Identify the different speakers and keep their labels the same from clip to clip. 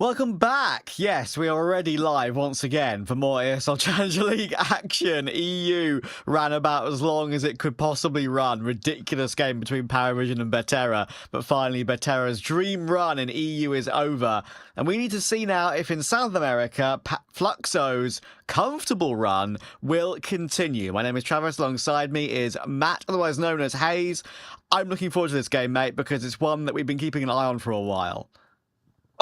Speaker 1: Welcome back! Yes, we are already live once again for more ESL Challenger League action. EU ran about as long as it could possibly run. Ridiculous game between Paravision and Betera, but finally Betera's dream run in EU is over. And we need to see now if in South America, Fluxo's comfortable run will continue. My name is Travis, alongside me is Matt, otherwise known as Hayes. I'm looking forward to this game, mate, because it's one that we've been keeping an eye on for a while.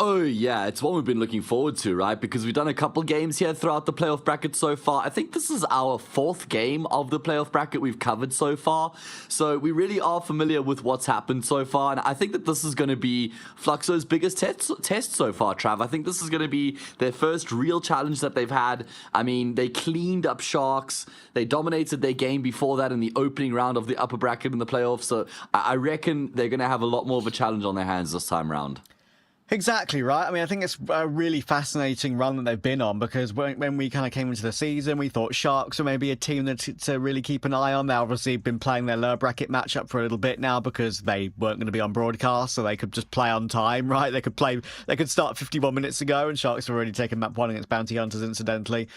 Speaker 2: Oh yeah, it's one we've been looking forward to, right? Because we've done a couple games here throughout the playoff bracket so far. I think this is our fourth game of the playoff bracket we've covered so far. So we really are familiar with what's happened so far. And I think that this is going to be Fluxo's biggest test so far, Trav. I think this is going to be their first real challenge that they've had. I mean, they cleaned up Sharks. They dominated their game before that in the opening round of the upper bracket in the playoffs. So I reckon they're going to have a lot more of a challenge on their hands this time around.
Speaker 1: Exactly right. I mean, I think it's a really fascinating run that they've been on, because when we kind of came into the season, we thought Sharks were maybe a team that to really keep an eye on. They obviously been playing their lower bracket matchup for a little bit now because they weren't going to be on broadcast, so they could just play on time, right? They could start 51 minutes ago, and Sharks have already taken map 1 against Bounty Hunters, incidentally.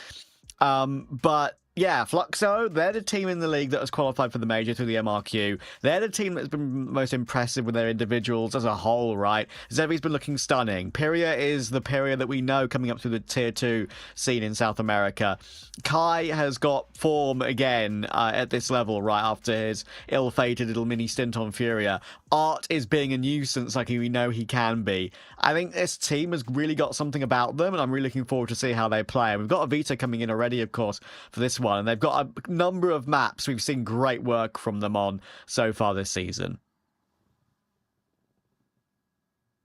Speaker 1: But yeah, Fluxo, they're the team in the league that has qualified for the major through the MRQ. They're the team that's been most impressive with their individuals as a whole, right? Zevi's been looking stunning. Pyria is the Pyria that we know coming up through the Tier 2 scene in South America. Kai has got form again at this level, right, after his ill-fated little mini stint on Furia. Art is being a nuisance like we know he can be. I think this team has really got something about them, and I'm really looking forward to see how they play. And we've got a veto coming in already, of course, for this one, and they've got a number of maps we've seen great work from them on so far this season.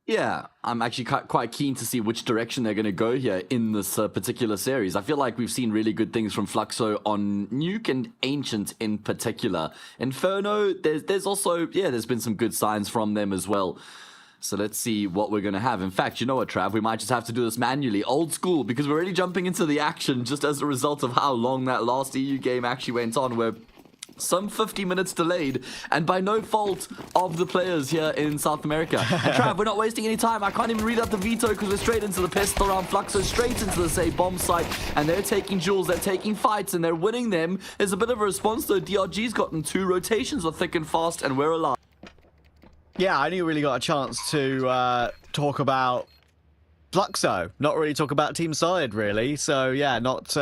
Speaker 2: Yeah, I'm actually quite keen to see which direction they're going to go here in this particular series. I feel like we've seen really good things from Fluxo on Nuke and Ancient in particular. Inferno, there's also, yeah, there's been some good signs from them as well. So let's see what we're going to have. In fact, you know what, Trav? We might just have to do this manually, old school, because we're already jumping into the action just as a result of how long that last EU game actually went on, where some 50 minutes delayed, and by no fault of the players here in South America. And Trav, we're not wasting any time. I can't even read out the veto because we're straight into the pistol round. Fluxo straight into the safe bomb site, and they're taking jewels, they're taking fights, and they're winning them. There's a bit of a response though. DRG's gotten 2 rotations are thick and fast, and we're alive.
Speaker 1: Yeah, I only really got a chance to talk about Fluxo, not really talk about Team Solid, really. So yeah, not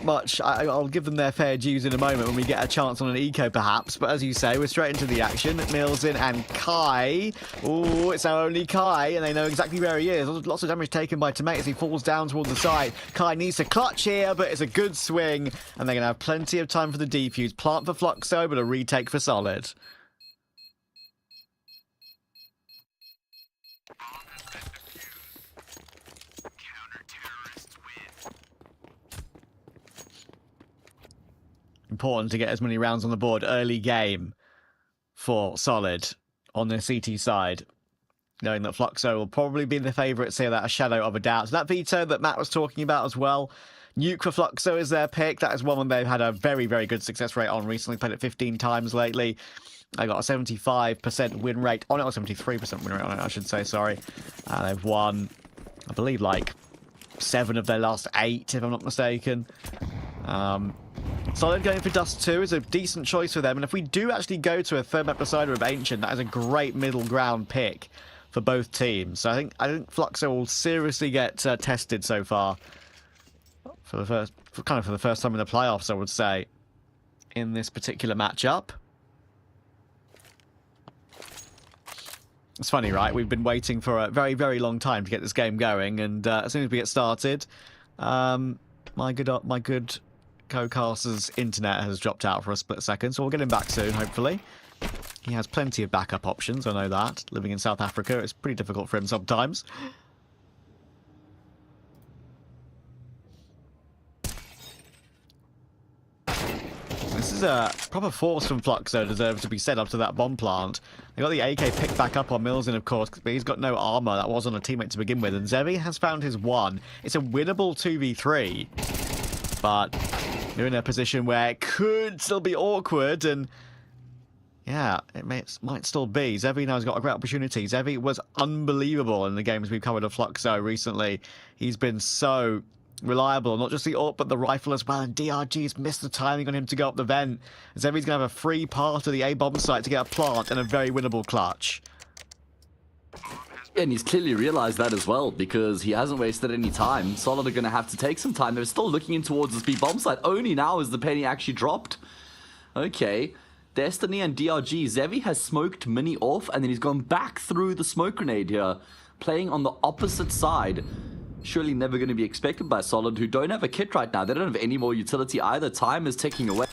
Speaker 1: much. I'll give them their fair dues in a moment when we get a chance on an eco, perhaps. But as you say, we're straight into the action. Mills in and Kai. Oh, it's our only Kai, and they know exactly where he is. Lots of damage taken by Tomatoes. He falls down towards the side. Kai needs to clutch here, but it's a good swing, and they're going to have plenty of time for the defuse. Plant for Fluxo, but a retake for Solid. Important to get as many rounds on the board early game for Solid on the CT side, knowing that Fluxo will probably be the favourites here without a shadow of a doubt. So that veto that Matt was talking about as well, Nuke for Fluxo is their pick. That is one they've had a very, very good success rate on recently. Played it 15 times lately. They got a 75% win rate on it, or 73% win rate on it, I should say, sorry. They've won, I believe, like 7 of their last 8, if I'm not mistaken. Solid going for Dust 2 is a decent choice for them, and if we do actually go to a third map decider of Ancient, that is a great middle ground pick for both teams. So I think Fluxo will seriously get tested so far for the first time in the playoffs, I would say, in this particular matchup. It's funny, right? We've been waiting for a very, very long time to get this game going, and as soon as we get started, my good co-caster's internet has dropped out for a split second, so we'll get him back soon, hopefully. He has plenty of backup options, I know that. Living in South Africa, it's pretty difficult for him sometimes. This is a proper force from Fluxo, deserves to be set up to that bomb plant. They got the AK picked back up on Mills, of course, but he's got no armor. That was on a teammate to begin with, and Zevi has found his 1. It's a winnable 2v3, but they're in a position where it could still be awkward, and Yeah, might still be. Zevi now has got a great opportunity. Zevi was unbelievable in the games we've covered of Fluxo recently. He's been so reliable, not just the ult, but the rifle as well. And DRG's missed the timing on him to go up the vent. Zevi's going to have a free path to the A-bomb site to get a plant and a very winnable clutch.
Speaker 2: And he's clearly realized that as well, because he hasn't wasted any time. Solid are going to have to take some time. They're still looking in towards this B-bomb site. Only now is the penny actually dropped. Okay. Destiny and DRG. Zevi has smoked Mini off, and then he's gone back through the smoke grenade here, playing on the opposite side. Surely never going to be expected by Solid, who don't have a kit right now. They don't have any more utility either. Time is ticking away.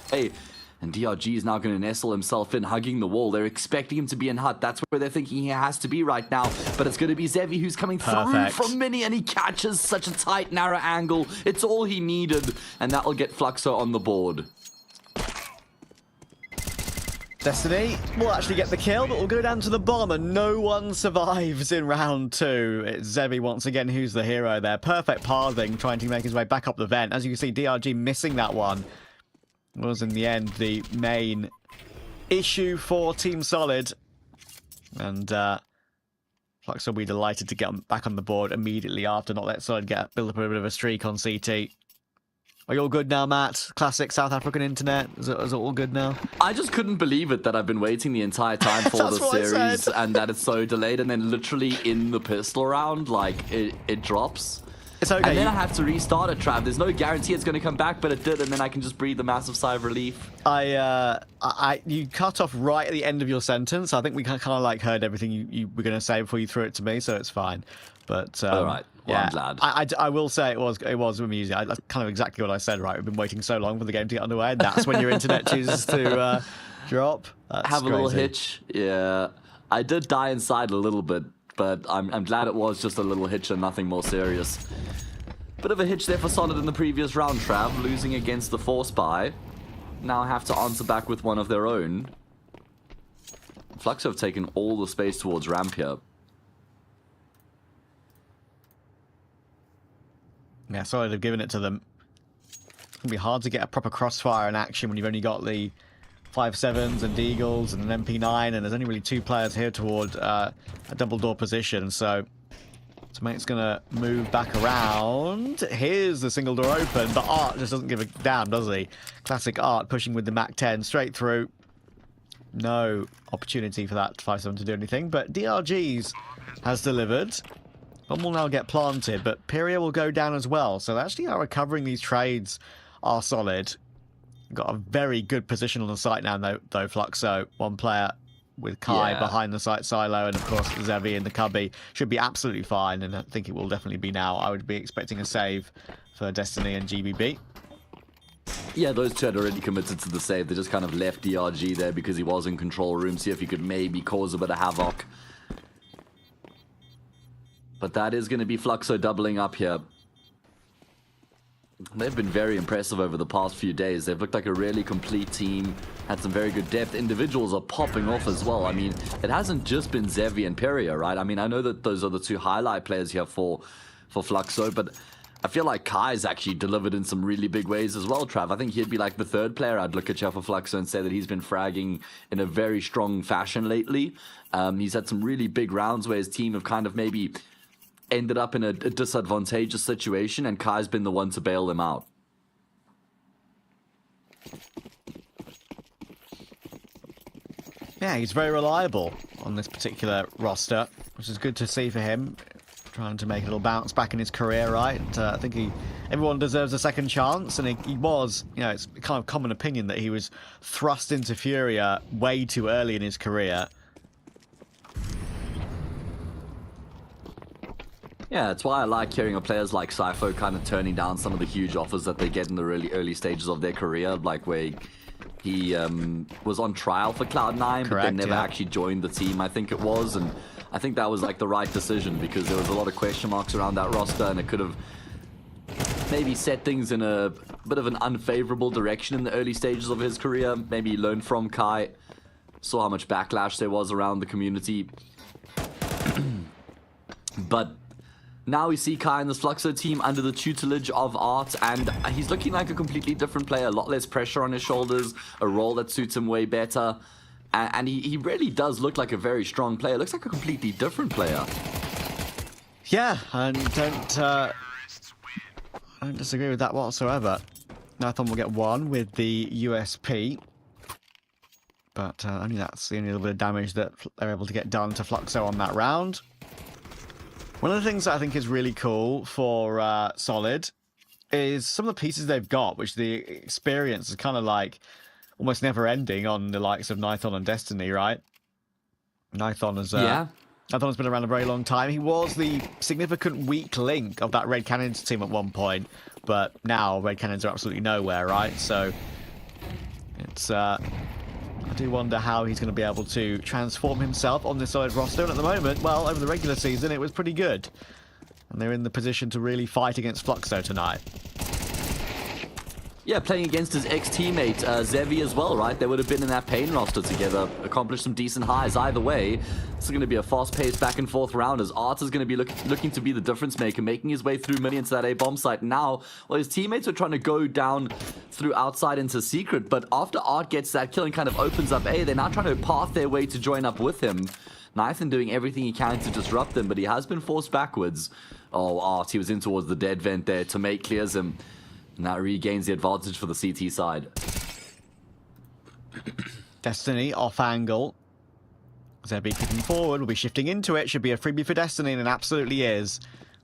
Speaker 2: And DRG is now going to nestle himself in, hugging the wall. They're expecting him to be in hut. That's where they're thinking he has to be right now. But it's going to be Zevi who's coming through from Mini, and he catches such a tight, narrow angle. It's all he needed, and that will get Fluxo on the board.
Speaker 1: Destiny will actually get the kill, but we'll go down to the bomb, and no one survives in round 2. It's Zevi once again who's the hero there. Perfect pathing, trying to make his way back up the vent. As you can see, DRG missing that one was in the end the main issue for Team Solid. And Flux will be delighted to get back on the board immediately after, not let Solid build up a bit of a streak on CT. Are you all good now, Matt? Classic South African internet. Is it all good now?
Speaker 2: I just couldn't believe it that I've been waiting the entire time for the series and that it's so delayed, and then literally in the pistol round, like, it drops.
Speaker 1: It's okay.
Speaker 2: And then I have to restart it, Trav. There's no guarantee it's going to come back, but it did, and then I can just breathe a massive sigh of relief.
Speaker 1: You cut off right at the end of your sentence. I think we kind of like heard everything you were going to say before you threw it to me, so it's fine. But
Speaker 2: all right. Well,
Speaker 1: yeah,
Speaker 2: I'm glad.
Speaker 1: I will say it was amusing. That's kind of exactly what I said, right? We've been waiting so long for the game to get underway, and that's when your internet chooses to drop. That's
Speaker 2: have a
Speaker 1: crazy.
Speaker 2: little hitch. Yeah. I did die inside a little bit, but I'm glad it was just a little hitch and nothing more serious. Bit of a hitch there for Solid in the previous round, Trav, losing against the Force Buy. Now have to answer back with one of their own. Fluxo have taken all the space towards ramp here.
Speaker 1: Yeah, Solid have given it to them. It's going to be hard to get a proper crossfire in action when you've only got the 5.7s and Deagles and an MP9, and there's only really 2 players here toward a double door position, so Mate's going to move back around. Here's the single door open, but Art just doesn't give a damn, does he? Classic Art pushing with the Mac 10 straight through. No opportunity for that 5.7 to do anything, but DRG's has delivered. One will now get planted, but Pyria will go down as well. So they actually are recovering these trades are Solid. Got a very good position on the site now, though Fluxo. One player with Kai behind the site silo, and of course Zevi in the cubby should be absolutely fine, and I think it will definitely be now. I would be expecting a save for Destiny and GBB.
Speaker 2: Yeah, those two had already committed to the save. They just kind of left DRG there because he was in control room, see if he could maybe cause a bit of havoc. But that is going to be Fluxo doubling up here. They've been very impressive over the past few days. They've looked like a really complete team, had some very good depth. Individuals are popping off as well. I mean, it hasn't just been Zevi and Pyria, right? I mean, I know that those are the 2 highlight players here for Fluxo, but I feel like Kai's actually delivered in some really big ways as well, Trav. I think he'd be like the 3rd player I'd look at here for Fluxo and say that he's been fragging in a very strong fashion lately. He's had some really big rounds where his team have kind of maybe ended up in a disadvantageous situation, and Kai's been the one to bail them out.
Speaker 1: Yeah, he's very reliable on this particular roster, which is good to see for him. Trying to make a little bounce back in his career, right? I think everyone deserves a second chance, and he was, you know, it's kind of common opinion that he was thrust into Furia way too early in his career.
Speaker 2: Yeah, it's why I like hearing of players like Cypher kind of turning down some of the huge offers that they get in the really early stages of their career, like where he was on trial for Cloud9, but then never actually joined the team, I think it was, and I think that was like the right decision because there was a lot of question marks around that roster, and it could have maybe set things in a bit of an unfavorable direction in the early stages of his career. Maybe learn from Kai, saw how much backlash there was around the community. But now we see Kai in this Fluxo team under the tutelage of Art, and he's looking like a completely different player. A lot less pressure on his shoulders, a role that suits him way better. And he really does look like a very strong player. Looks like a completely different player.
Speaker 1: Yeah, and don't disagree with that whatsoever. Nathan will get one with the USP. But only that's the only little bit of damage that they're able to get done to Fluxo on that round. One of the things that I think is really cool for Solid is some of the pieces they've got, which the experience is kind of like almost never ending on the likes of Nithon and Destiny, right? Nithon has been around a very long time. He was the significant weak link of that Red Cannons team at one point, but now Red Cannons are absolutely nowhere, right? So it's I do wonder how he's going to be able to transform himself on this Solid roster. And at the moment, well, over the regular season, it was pretty good. And they're in the position to really fight against Fluxo tonight.
Speaker 2: Yeah, playing against his ex-teammate, Zevi as well, right? They would have been in that Pain roster together, accomplished some decent highs. Either way, this is going to be a fast-paced back-and-forth round as Art is going to be looking to be the difference maker, making his way through mid into that A-bomb site. Now, well, his teammates are trying to go down through outside into secret, but after Art gets that kill and kind of opens up A, they're now trying to path their way to join up with him. Nathan doing everything he can to disrupt them, but he has been forced backwards. Oh, Art, he was in towards the dead vent there. Tomate clears him. And that regains the advantage for the CT side.
Speaker 1: Destiny off angle. Zebi kicking forward, will be shifting into it. Should be a freebie for Destiny, and it absolutely is.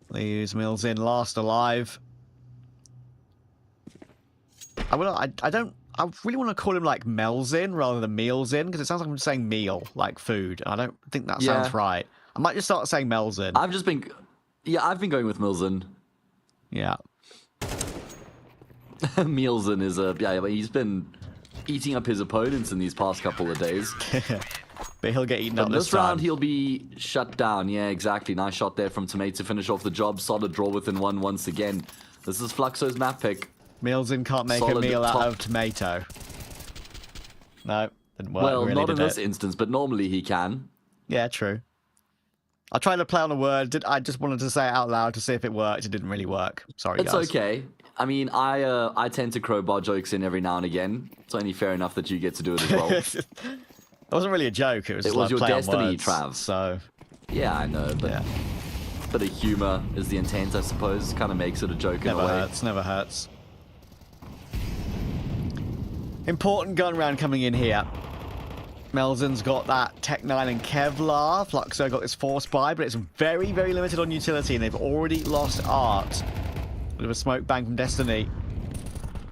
Speaker 1: Leaves Mills in last alive. I really want to call him like Melzin rather than Meals in, because it sounds like I'm saying meal, like food. I don't think that sounds right. I might just start saying Melzin.
Speaker 2: I've been going with Milzin.
Speaker 1: Yeah.
Speaker 2: Mielsen is he's been eating up his opponents in these past couple of days.
Speaker 1: But he'll get eaten up
Speaker 2: this round. He'll be shut down. Yeah, exactly. Nice shot there from Tomate to finish off the job. Solid draw within one once again. This is Fluxo's map pick.
Speaker 1: Mielsen can't make a meal out of tomato. No, didn't work.
Speaker 2: Well,
Speaker 1: really,
Speaker 2: not in this instance, but normally he can.
Speaker 1: Yeah, true. I tried to play on a word. I just wanted to say it out loud to see if it worked. It didn't really work. Sorry, guys.
Speaker 2: It's okay. I mean, I tend to crowbar jokes in every now and again. It's only fair enough that you get to do it as well.
Speaker 1: It wasn't really a joke. It was like
Speaker 2: your
Speaker 1: play on
Speaker 2: destiny,
Speaker 1: words,
Speaker 2: Trav.
Speaker 1: So
Speaker 2: yeah, I know, but
Speaker 1: yeah.
Speaker 2: Bit of humor is the intent, I suppose. Kind of makes it a joke in a way.
Speaker 1: Never hurts. Important gun round coming in here. Melzen's got that Tech 9 and Kevlar. Fluxo got this Force Buy, but it's very, very limited on utility, and they've already lost Art. Bit of a smoke bang from Destiny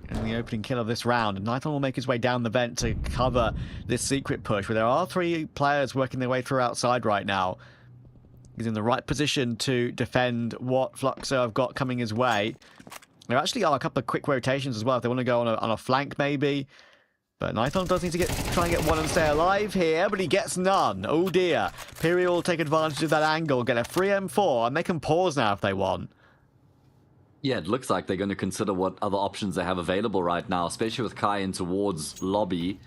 Speaker 1: in the opening kill of this round. And Nithon will make his way down the vent to cover this secret push, where there are 3 players working their way through outside right now. He's in the right position to defend what Fluxo have got coming his way. There actually are a couple of quick rotations as well if they want to go on a flank maybe. But Nithon does need to try and get one and stay alive here, but he gets none. Oh dear. Piri will take advantage of that angle, get a free M4, and they can pause now if they want.
Speaker 2: Yeah, it looks like they're going to consider what other options they have available right now, especially with Kai in towards lobby.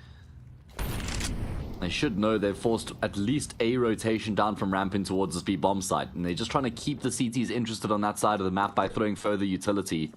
Speaker 2: They should know they've forced at least a rotation down from ramp in towards this B bomb site, and they're just trying to keep the CTs interested on that side of the map by throwing further utility.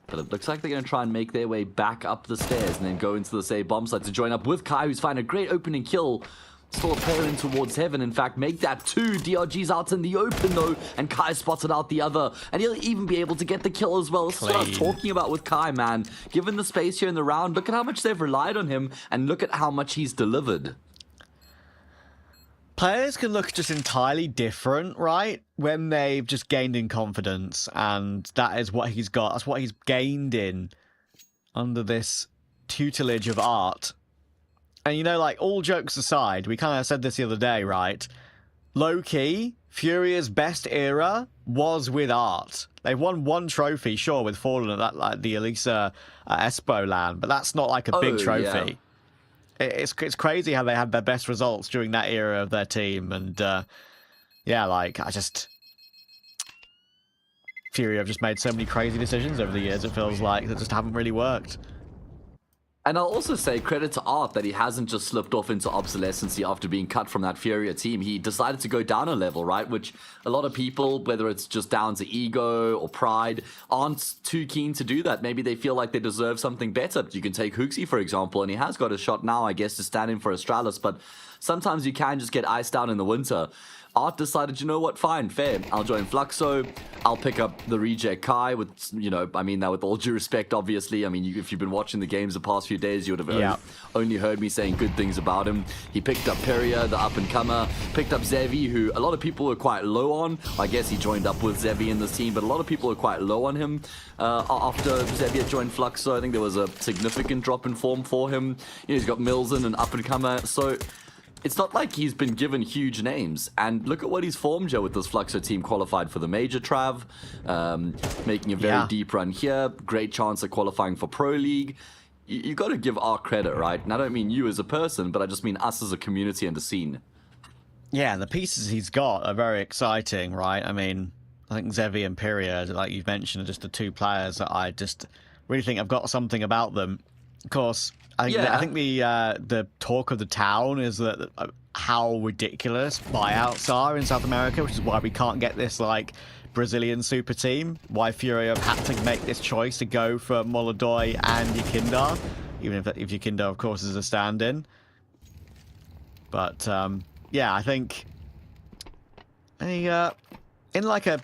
Speaker 2: But it looks like they're going to try and make their way back up the stairs and then go into the A bomb site to join up with Kai, who's found a great opening kill. Still a player in towards heaven. In fact, make that 2. DRG's out in the open, though, and Kai spotted out the other. And he'll even be able to get the kill as well. That's what I was talking about with Kai, man. Given the space here in the round, look at how much they've relied on him, and look at how much he's delivered.
Speaker 1: Players can look just entirely different, right? When they've just gained in confidence, and that is what he's got. That's what he's gained in under this tutelage of Art. And, you know, like, all jokes aside, we kind of said this the other day, right? Low-key, Furia's best era was with Art. They've won 1 trophy, sure, with Fallen at that, like, the Elisa Espo land, but that's not, like, a big trophy. Yeah. It's crazy how they had their best results during that era of their team, and, yeah, like, Furia have just made so many crazy decisions over the years, it feels like, that just haven't really worked.
Speaker 2: And I'll also say credit to Art that he hasn't just slipped off into obsolescency after being cut from that Furia team. He decided to go down a level, right? Which a lot of people, whether it's just down to ego or pride, aren't too keen to do that. Maybe they feel like they deserve something better. You can take Hooksy, for example, and he has got a shot now, I guess, to stand in for Astralis, but sometimes you can just get iced out in the winter. Art decided, you know what, fine, fair. I'll join Fluxo. I'll pick up the reject Kai with, you know, I mean that with all due respect, obviously. I mean, if you've been watching the games the past few days, you would have only heard me saying good things about him. He picked up Peria, the up-and-comer, picked up Zevi, who a lot of people were quite low on. I guess he joined up with Zevi in this team, but a lot of people were quite low on him after Zevi had joined Fluxo. I think there was a significant drop in form for him. You know, he's got Milzen, an up-and-comer, so it's not like he's been given huge names. And look at what he's formed here with this Fluxo team. Qualified for the Major Trav, making a very deep run here. Great chance of qualifying for Pro League. You got to give our credit, right? And I don't mean you as a person, but I just mean us as a community and a scene.
Speaker 1: Yeah, the pieces he's got are very exciting, right? I mean, I think Zevi and Pyria, like you've mentioned, are just the two players that I just really think have got something about them. Of course, I think the talk of the town is that how ridiculous buyouts are in South America, which is why we can't get this like Brazilian super team. Why Fury have had to make this choice to go for Molodoi and Yekindar, even if Yekindar, of course, is a stand-in. But yeah, I think in like a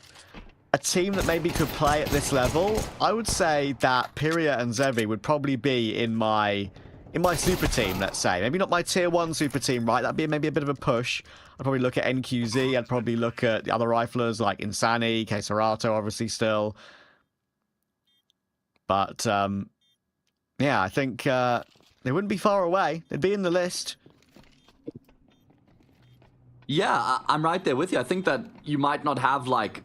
Speaker 1: team that maybe could play at this level, I would say that Pyria and Zevi would probably be in my super team, let's say. Maybe not my tier 1 super team, right? That'd be maybe a bit of a push. I'd probably look at NQZ. I'd probably look at the other riflers like Insani, Keserato, obviously still. But yeah, I think they wouldn't be far away. They'd be in the list.
Speaker 2: Yeah, I'm right there with you. I think that you might not have like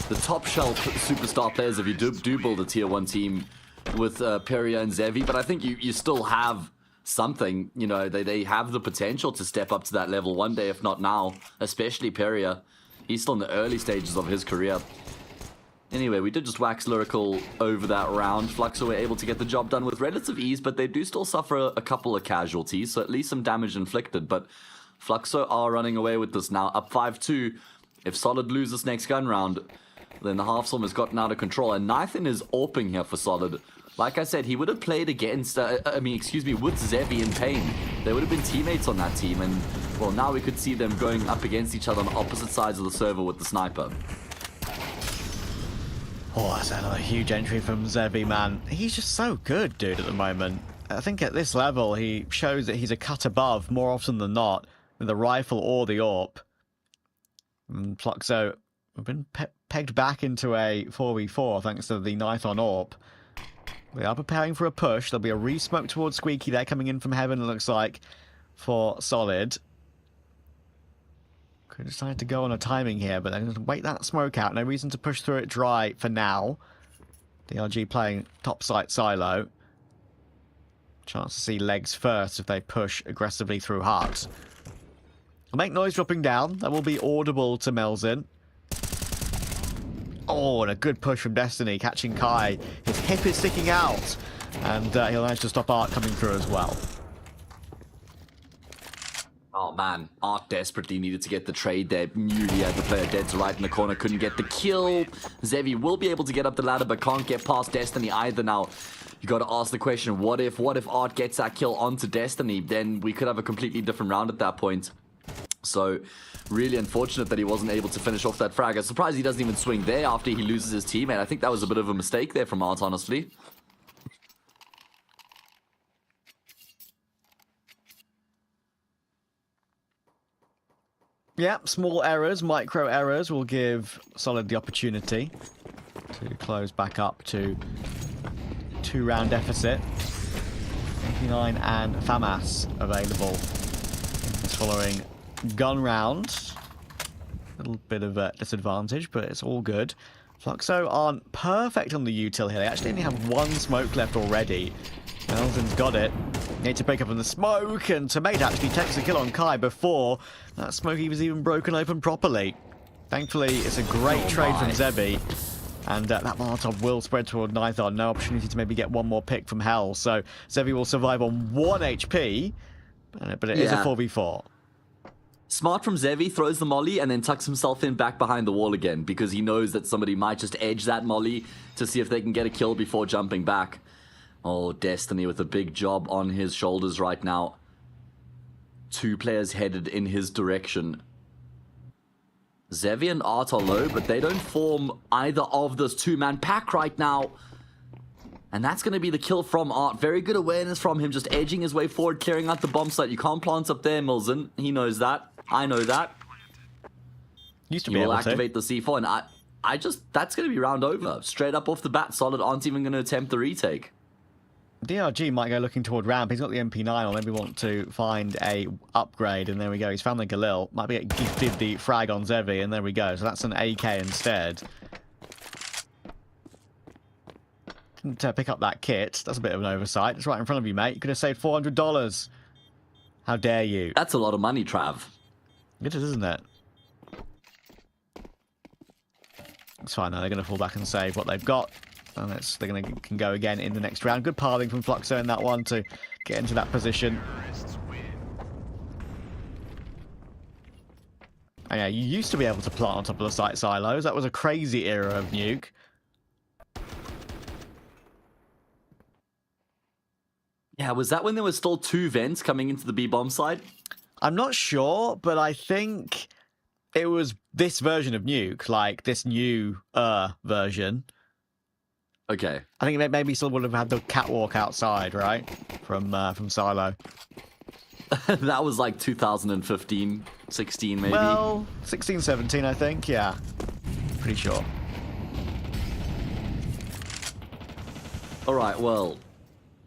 Speaker 2: the top shelf superstar players if you do build a tier 1 team with Peria and Zevi, but I think you still have something. You know, they have the potential to step up to that level one day, if not now, especially Peria. He's still in the early stages of his career. Anyway, we did just wax Lyrical over that round. Fluxo were able to get the job done with relative ease, but they do still suffer a couple of casualties, so at least some damage inflicted. But Fluxo are running away with this now, up 5-2. If Solid loses next gun round, then the half storm has gotten out of control, and Nathan is AWPing here for Solid. Like I said, he would have played against, with Zevi in Pain. They would have been teammates on that team, and well, now we could see them going up against each other on opposite sides of the server with the sniper.
Speaker 1: Oh, that's another huge entry from Zevi, man. He's just so good, dude, at the moment. I think at this level, he shows that he's a cut above more often than not with the rifle or the AWP. And Fluxo have been pegged back into a 4v4 thanks to the knife on AWP. We are preparing for a push. There'll be a re-smoke towards Squeaky there coming in from heaven, it looks like, for Solid. Could decide to go on a timing here, but they're going to wait that smoke out. No reason to push through it dry for now. DRG playing top site silo. Chance to see legs first if they push aggressively through hearts. I'll make noise dropping down. That will be audible to Melzin. Oh, and a good push from Destiny, catching Kai. His hip is sticking out, and he'll manage to stop Art coming through as well.
Speaker 2: Oh man, Art desperately needed to get the trade there. Knew he had the player dead to right in the corner, couldn't get the kill. Zevi will be able to get up the ladder, but can't get past Destiny either now. You got to ask the question, what if Art gets that kill onto Destiny? Then we could have a completely different round at that point. So, really unfortunate that he wasn't able to finish off that frag. I'm surprised he doesn't even swing there after he loses his teammate. I think that was a bit of a mistake there from Art, honestly.
Speaker 1: Yeah, small errors, micro errors will give Solid the opportunity to close back up to 2-round deficit. 89 and FAMAS available in this following gun round. A little bit of a disadvantage, but it's all good. Fluxo aren't perfect on the util here. They actually only have one smoke left already. Melzin's got it. Need to break up in the smoke, and Tomato actually takes the kill on Kai before that smoke was even broken open properly. Thankfully, it's a great trade from Zebi. And that Molotov will spread toward Nithon. No opportunity to maybe get one more pick from Hell. So Zevi will survive on 1 HP, but it is a 4v4.
Speaker 2: Smart from Zevi, throws the molly and then tucks himself in back behind the wall again because he knows that somebody might just edge that molly to see if they can get a kill before jumping back. Oh, Destiny with a big job on his shoulders right now. 2 players headed in his direction. Zevi and Art are low, but they don't form either of this 2-man pack right now. And that's going to be the kill from Art. Very good awareness from him, just edging his way forward, clearing out the bomb site. You can't plant up there, Milzen. He knows that. I know that.
Speaker 1: Used to be able to.
Speaker 2: He will activate the C4, and I just, that's going to be round over. Straight up off the bat, Solid aren't even going to attempt the retake.
Speaker 1: DRG might go looking toward ramp. He's got the MP9 or maybe want to find a upgrade, and there we go. He's found the Galil. Might be gifted the frag on Zevi, and there we go. So that's an AK instead. Didn't pick up that kit. That's a bit of an oversight. It's right in front of you, mate. You could have saved $400. How dare you?
Speaker 2: That's a lot of money, Trav.
Speaker 1: It is, isn't it? It's fine, though. They're going to fall back and save what they've got. And they're can go again in the next round. Good pathing from Fluxo in that one to get into that position. And yeah, you used to be able to plant on top of the site silos. That was a crazy era of Nuke.
Speaker 2: Yeah, was that when there was still 2 vents coming into the B-bomb side?
Speaker 1: I'm not sure, but I think it was this version of Nuke, like this new version.
Speaker 2: Okay.
Speaker 1: I think it maybe still would have had the catwalk outside, right? From Silo.
Speaker 2: That was like 2015, 16 maybe.
Speaker 1: Well, 16, 17, I think. Yeah. Pretty sure.
Speaker 2: All right, well,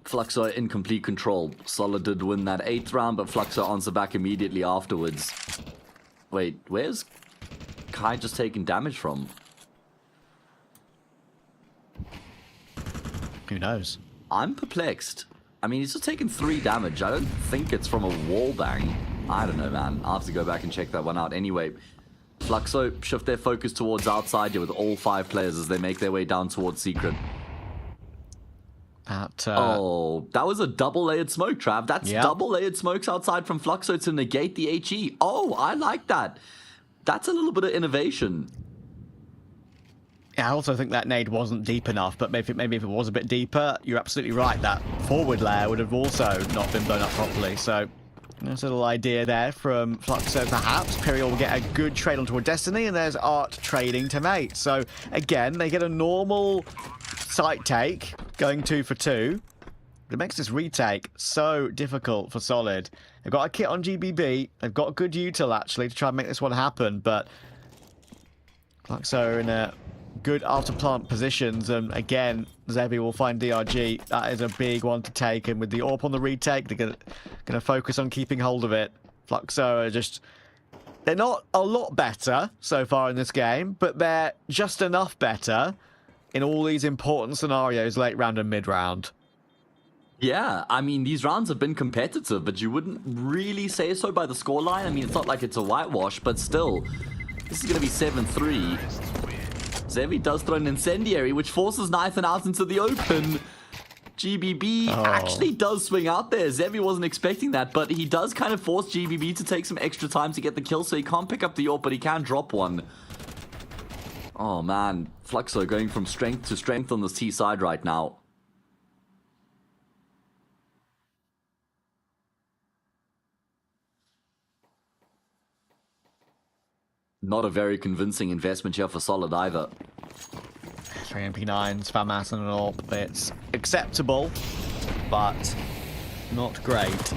Speaker 2: Fluxo in complete control. Solid did win that 8th round, but Fluxo answered back immediately afterwards. Wait, where's Kai just taking damage from?
Speaker 1: Who knows?
Speaker 2: I'm perplexed. I mean, he's just taken 3 damage. I don't think it's from a wall bang. I don't know, man. I'll have to go back and check that one out. Anyway, Fluxo shift their focus towards outside here with all 5 players as they make their way down towards Secret. Oh, that was a double-layered smoke, Trav. That's double-layered smokes outside from Fluxo to negate the HE. Oh, I like that. That's a little bit of innovation.
Speaker 1: Yeah, I also think that nade wasn't deep enough, but maybe if it was a bit deeper, you're absolutely right. That forward layer would have also not been blown up properly. So, there's a little idea there from Fluxo, perhaps. Period will get a good trade onto a Destiny, and there's Art trading to mate. So, again, they get a normal site take, going 2 for 2. It makes this retake so difficult for Solid. They've got a kit on GBB. They've got good util, actually, to try and make this one happen, but Fluxo are in a good after plant positions, and again, Zevi will find DRG. That is a big one to take, and with the AWP on the retake, they're going to focus on keeping hold of it. Fluxo are just... They're not a lot better so far in this game, but they're just enough better in all these important scenarios, late round and mid round.
Speaker 2: Yeah, I mean, these rounds have been competitive, but you wouldn't really say so by the scoreline. I mean, it's not like it's a whitewash, but still, this is going to be 7-3. Zevi does throw an incendiary, which forces Nathan out into the open. GBB actually does swing out there. Zevi wasn't expecting that, but he does kind of force GBB to take some extra time to get the kill, so he can't pick up the AWP, but he can drop one. Oh man, Fluxo going from strength to strength on this T side right now. Not a very convincing investment here for Solid either.
Speaker 1: 3 MP9s, FAMAS and an AWP. It's acceptable, but not great.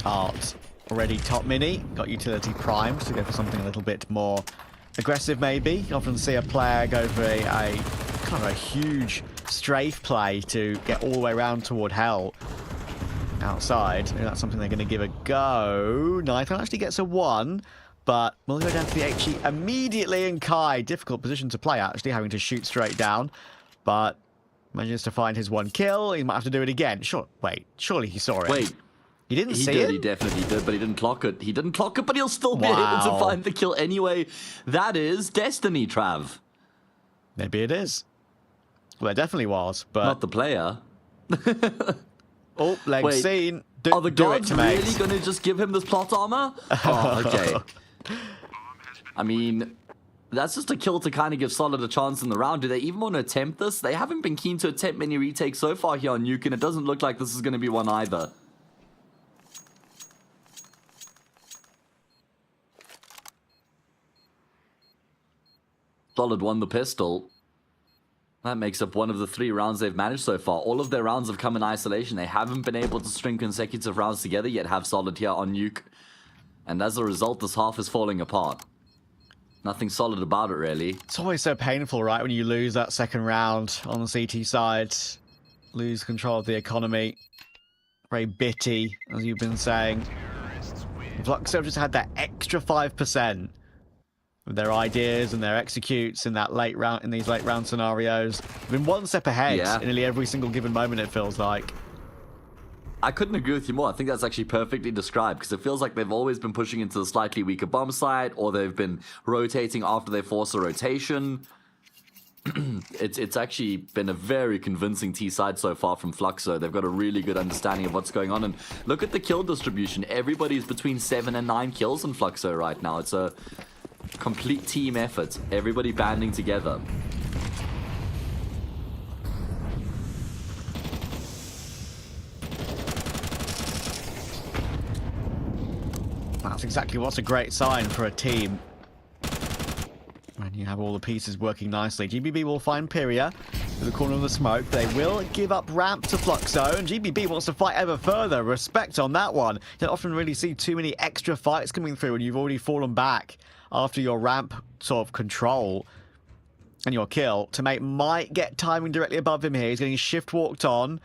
Speaker 1: Art already top mini, got utility primed to go for something a little bit more aggressive maybe. You often see a player go for a kind of a huge strafe play to get all the way around toward Hell outside. Maybe that's something they're going to give a go. Nithon actually gets a 1, but we'll go down to the HE immediately, and Kai, difficult position to play actually, having to shoot straight down, but manages to find his 1 kill. He might have to do it again. Sure, wait, surely he saw it.
Speaker 2: Wait,
Speaker 1: He didn't
Speaker 2: He
Speaker 1: see
Speaker 2: did,
Speaker 1: it?
Speaker 2: he definitely did, but he didn't clock it. He didn't clock it, but he'll still be able to
Speaker 1: Wow.
Speaker 2: find the kill anyway. That is Destiny, Trav.
Speaker 1: Maybe it is. Well, it definitely was, but...
Speaker 2: Not the player.
Speaker 1: Oh, leg
Speaker 2: Wait,
Speaker 1: seen.
Speaker 2: Are the
Speaker 1: Do it
Speaker 2: gods
Speaker 1: to me.
Speaker 2: really going to just give him this plot armor? Oh, okay. I mean, that's just a kill to kind of give Solid a chance in the round. Do they even want to attempt this? They haven't been keen to attempt many retakes so far here on Nuke, and it doesn't look like this is going to be one either. Solid won the pistol. That makes up one of the 3 rounds they've managed so far. All of their rounds have come in isolation. They haven't been able to string consecutive rounds together, yet have Solid here on Nuke. And as a result, this half is falling apart. Nothing solid about it, really.
Speaker 1: It's always so painful, right, when you lose that second round on the CT side. Lose control of the economy. Very bitty, as you've been saying. Fluxo have just had that extra 5%. With their ideas and their executes in that late round, in these late round scenarios, they've been one step ahead in nearly every single given moment. It feels like.
Speaker 2: I couldn't agree with you more. I think that's actually perfectly described, because it feels like they've always been pushing into the slightly weaker bomb side, or they've been rotating after they force a rotation. It's actually been a very convincing T side so far from Fluxo. They've got a really good understanding of what's going on, and look at the kill distribution. Everybody's between 7 and 9 kills in Fluxo right now. It's a complete team effort. Everybody banding together.
Speaker 1: That's exactly what's a great sign for a team. When you have all the pieces working nicely. GBB will find Pyria to the corner of the smoke. They will give up ramp to Fluxo, and GBB wants to fight ever further. Respect on that one. You don't often really see too many extra fights coming through when you've already fallen back after your ramp sort of control and your kill. Teammate might get timing directly above him here. He's getting shift walked on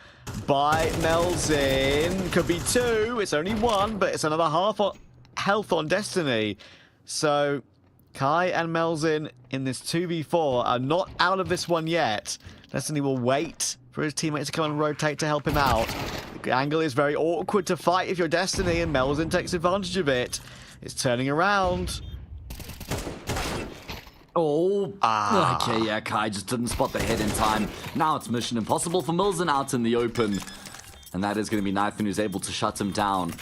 Speaker 1: by Melzin. Could be 2. It's only 1, but it's another half health on Destiny. So Kai and Melzin in this 2v4 are not out of this one yet. Destiny will wait for his teammate to come and rotate to help him out. The angle is very awkward to fight if you're Destiny, and Melzin takes advantage of it. It's turning around.
Speaker 2: Oh, okay, yeah, Kai just didn't spot the head in time. Now it's mission impossible for Milzen out in the open. And that is going to be Nathan who's able to shut him down.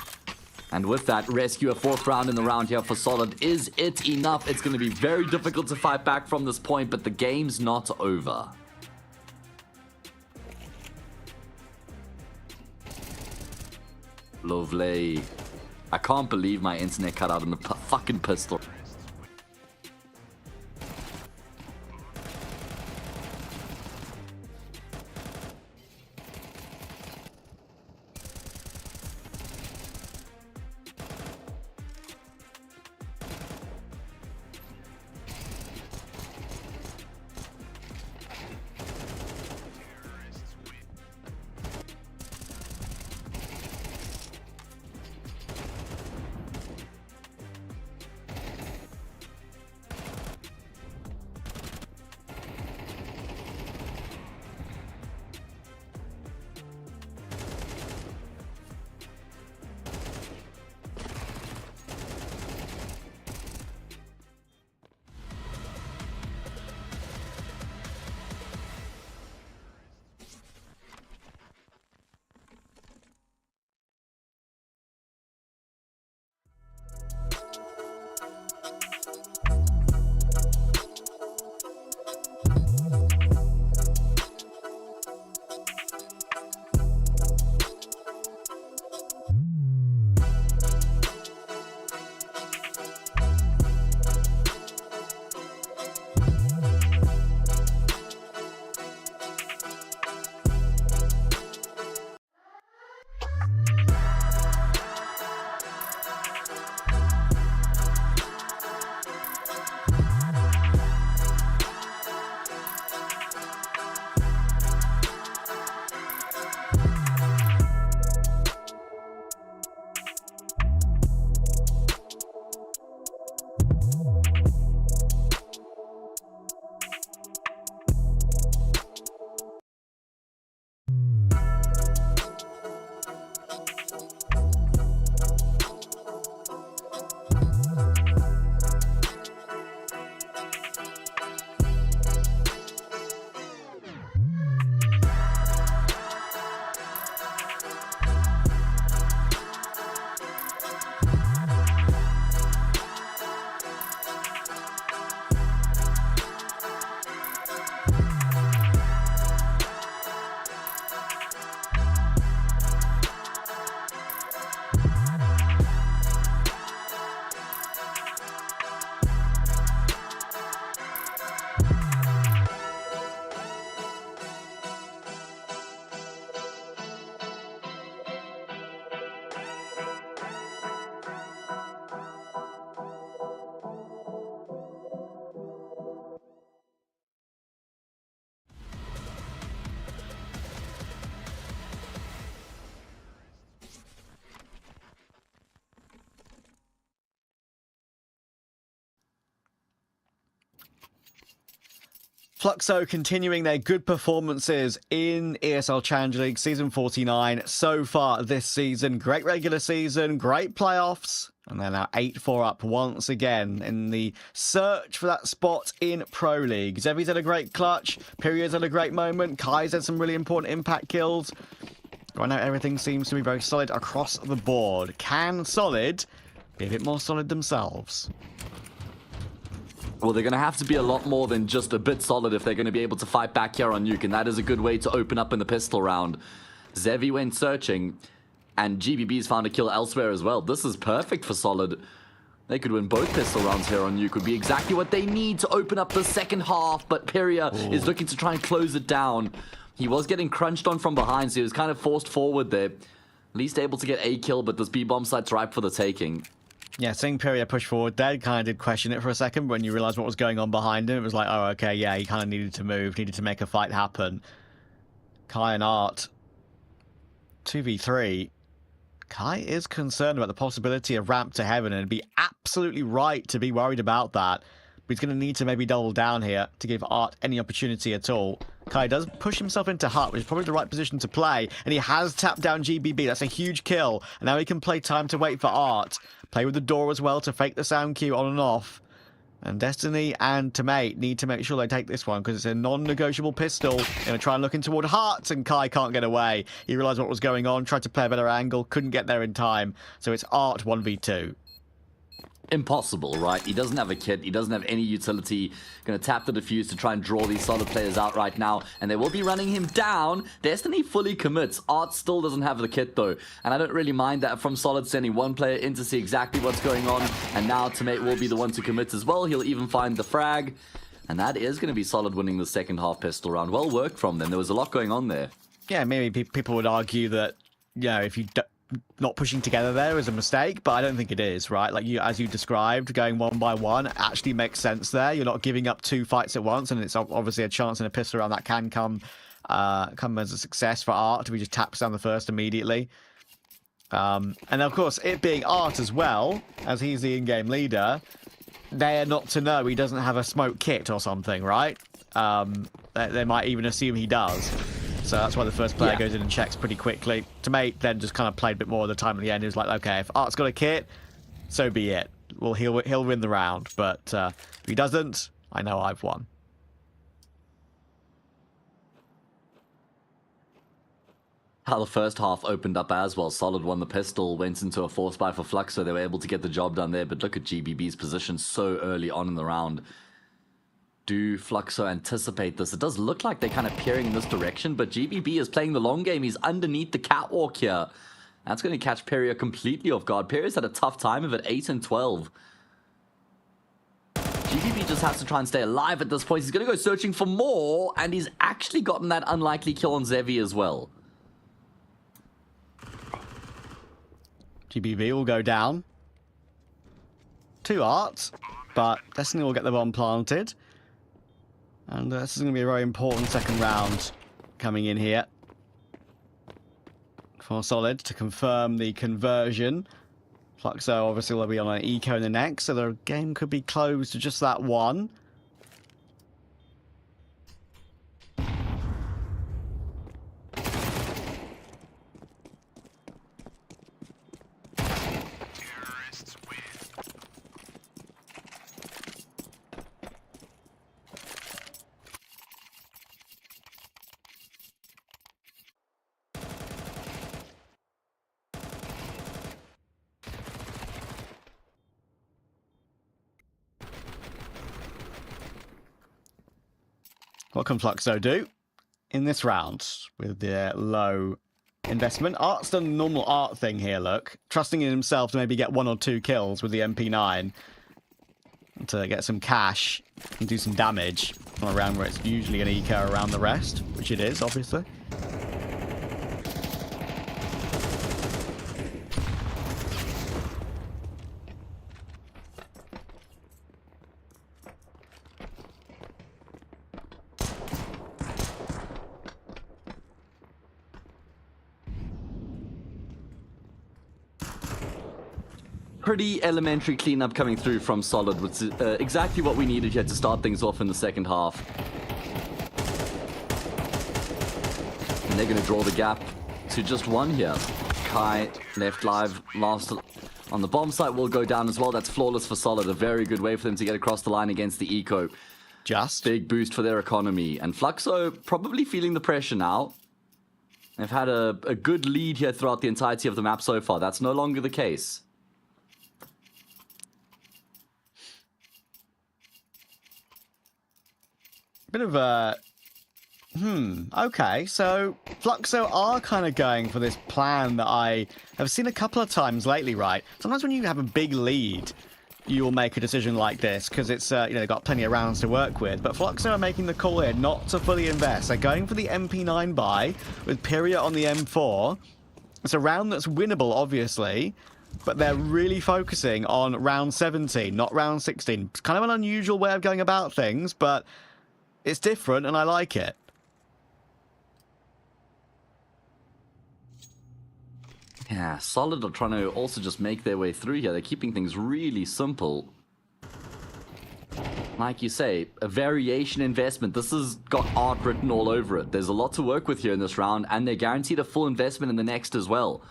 Speaker 2: And with that, rescue a 4th round in the round here for Solid. Is it enough? It's going to be very difficult to fight back from this point, but the game's not over. Lovely. I can't believe my internet cut out on the fucking pistol.
Speaker 1: Fluxo continuing their good performances in ESL Challenger League Season 49 so far this season. Great regular season, great playoffs, and they're now 8-4 up once again in the search for that spot in Pro League. Zevi's had a great clutch, Period's had a great moment, Kai's had some really important impact kills. Right now everything seems to be very solid across the board. Can Solid be a bit more solid themselves?
Speaker 2: Well, they're going to have to be a lot more than just a bit solid if they're going to be able to fight back here on Nuke, and that is a good way to open up in the pistol round. Zevi went searching, and GBB's found a kill elsewhere as well. This is perfect for Solid. They could win both pistol rounds here on Nuke. Would be exactly what they need to open up the second half, but Peria is looking to try and close it down. He was getting crunched on from behind, so he was kind of forced forward there. At least able to get a kill, but this B-bomb site's ripe for the taking.
Speaker 1: Yeah, seeing Peria push forward there, kind of did question it for a second. When you realise what was going on behind him, it was like, oh, okay, yeah, he kind of needed to move, needed to make a fight happen. Kai and Art, 2v3. Kai is concerned about the possibility of ramp to heaven, and it'd be absolutely right to be worried about that. But he's going to need to maybe double down here to give Art any opportunity at all. Kai does push himself into hut, which is probably the right position to play, and he has tapped down GBB. That's a huge kill, and now he can play time to wait for Art. Play with the door as well to fake the sound cue on and off. And Destiny and Tomate need to make sure they take this one because it's a non-negotiable pistol. Going to try and look in toward Hearts, and Kai can't get away. He realised what was going on, tried to play a better angle, couldn't get there in time. So it's Art 1v2.
Speaker 2: Impossible, right? He doesn't have a kit. He doesn't have any utility. Going to tap the defuse to try and draw these Solid players out right now. And they will be running him down. Destiny fully commits. Art still doesn't have the kit, though. And I don't really mind that from Solid sending one player in to see exactly what's going on. And now Tomate will be the one to commit as well. He'll even find the frag. And that is going to be Solid winning the second half pistol round. Well worked from them. There was a lot going on there.
Speaker 1: Yeah, maybe people would argue that, you know, if you not pushing together there is a mistake, but I don't think it is, right? Like, you, as you described, going one by one actually makes sense there. You're not giving up two fights at once, and it's obviously a chance in a pistol round that can come as a success for Art if he just taps down the first immediately. And of course, it being Art as well, as he's the in-game leader, they are not to know he doesn't have a smoke kit or something, right? They might even assume he does. So that's why the first player goes in and checks pretty quickly. Tomate then just kind of played a bit more of the time at the end. He was like, okay, if Art's got a kit, so be it. Well, he'll win the round, but if he doesn't, I know I've won.
Speaker 2: How the first half opened up as well. Solid won the pistol, went into a force buy for Fluxo. They were able to get the job done there, but look at GBB's position so early on in the round. Do Fluxo anticipate this? It does look like they're kind of peering in this direction, but GBB is playing the long game. He's underneath the catwalk here. That's going to catch Peria completely off guard. Peria's had a tough time of it, 8 and 12. GBB just has to try and stay alive at this point. He's going to go searching for more, and he's actually gotten that unlikely kill on Zevi as well.
Speaker 1: GBB will go down to Art, but Destiny will get the bomb planted. And this is going to be a very important second round coming in here for Solid to confirm the conversion. Fluxo obviously will be on an eco in the next, so the game could be closed to just that one. What can Fluxo do in this round with their low investment? Art's done the normal Art thing here, look. Trusting in himself to maybe get 1 or 2 kills with the MP9 to get some cash and do some damage on a round where it's usually an eco around the rest, which it is, obviously.
Speaker 2: Pretty elementary cleanup coming through from Solid, which is exactly what we needed here to start things off in the second half. And they're going to draw the gap to just one here. Kai left live, last on the bomb site, will go down as well. That's flawless for Solid. A very good way for them to get across the line against the Eco.
Speaker 1: Just
Speaker 2: Big boost for their economy. And Fluxo probably feeling the pressure now. They've had a good lead here throughout the entirety of the map so far. That's no longer the case.
Speaker 1: bit of a okay, so Fluxo are kind of going for this plan that I have seen a couple of times lately, right? Sometimes when you have a big lead, you'll make a decision like this because it's, you know, they've got plenty of rounds to work with. But Fluxo are making the call here not to fully invest. They're going for the MP9 buy with Pyria on the M4. It's a round that's winnable, obviously, but they're really focusing on round 17, not round 16. It's kind of an unusual way of going about things, but it's different and I like it.
Speaker 2: Yeah, Solid are trying to also just make their way through here. They're keeping things really simple. Like you say, a variation investment. This has got art written all over it. There's a lot to work with here in this round, and they're guaranteed a full investment in the next as well.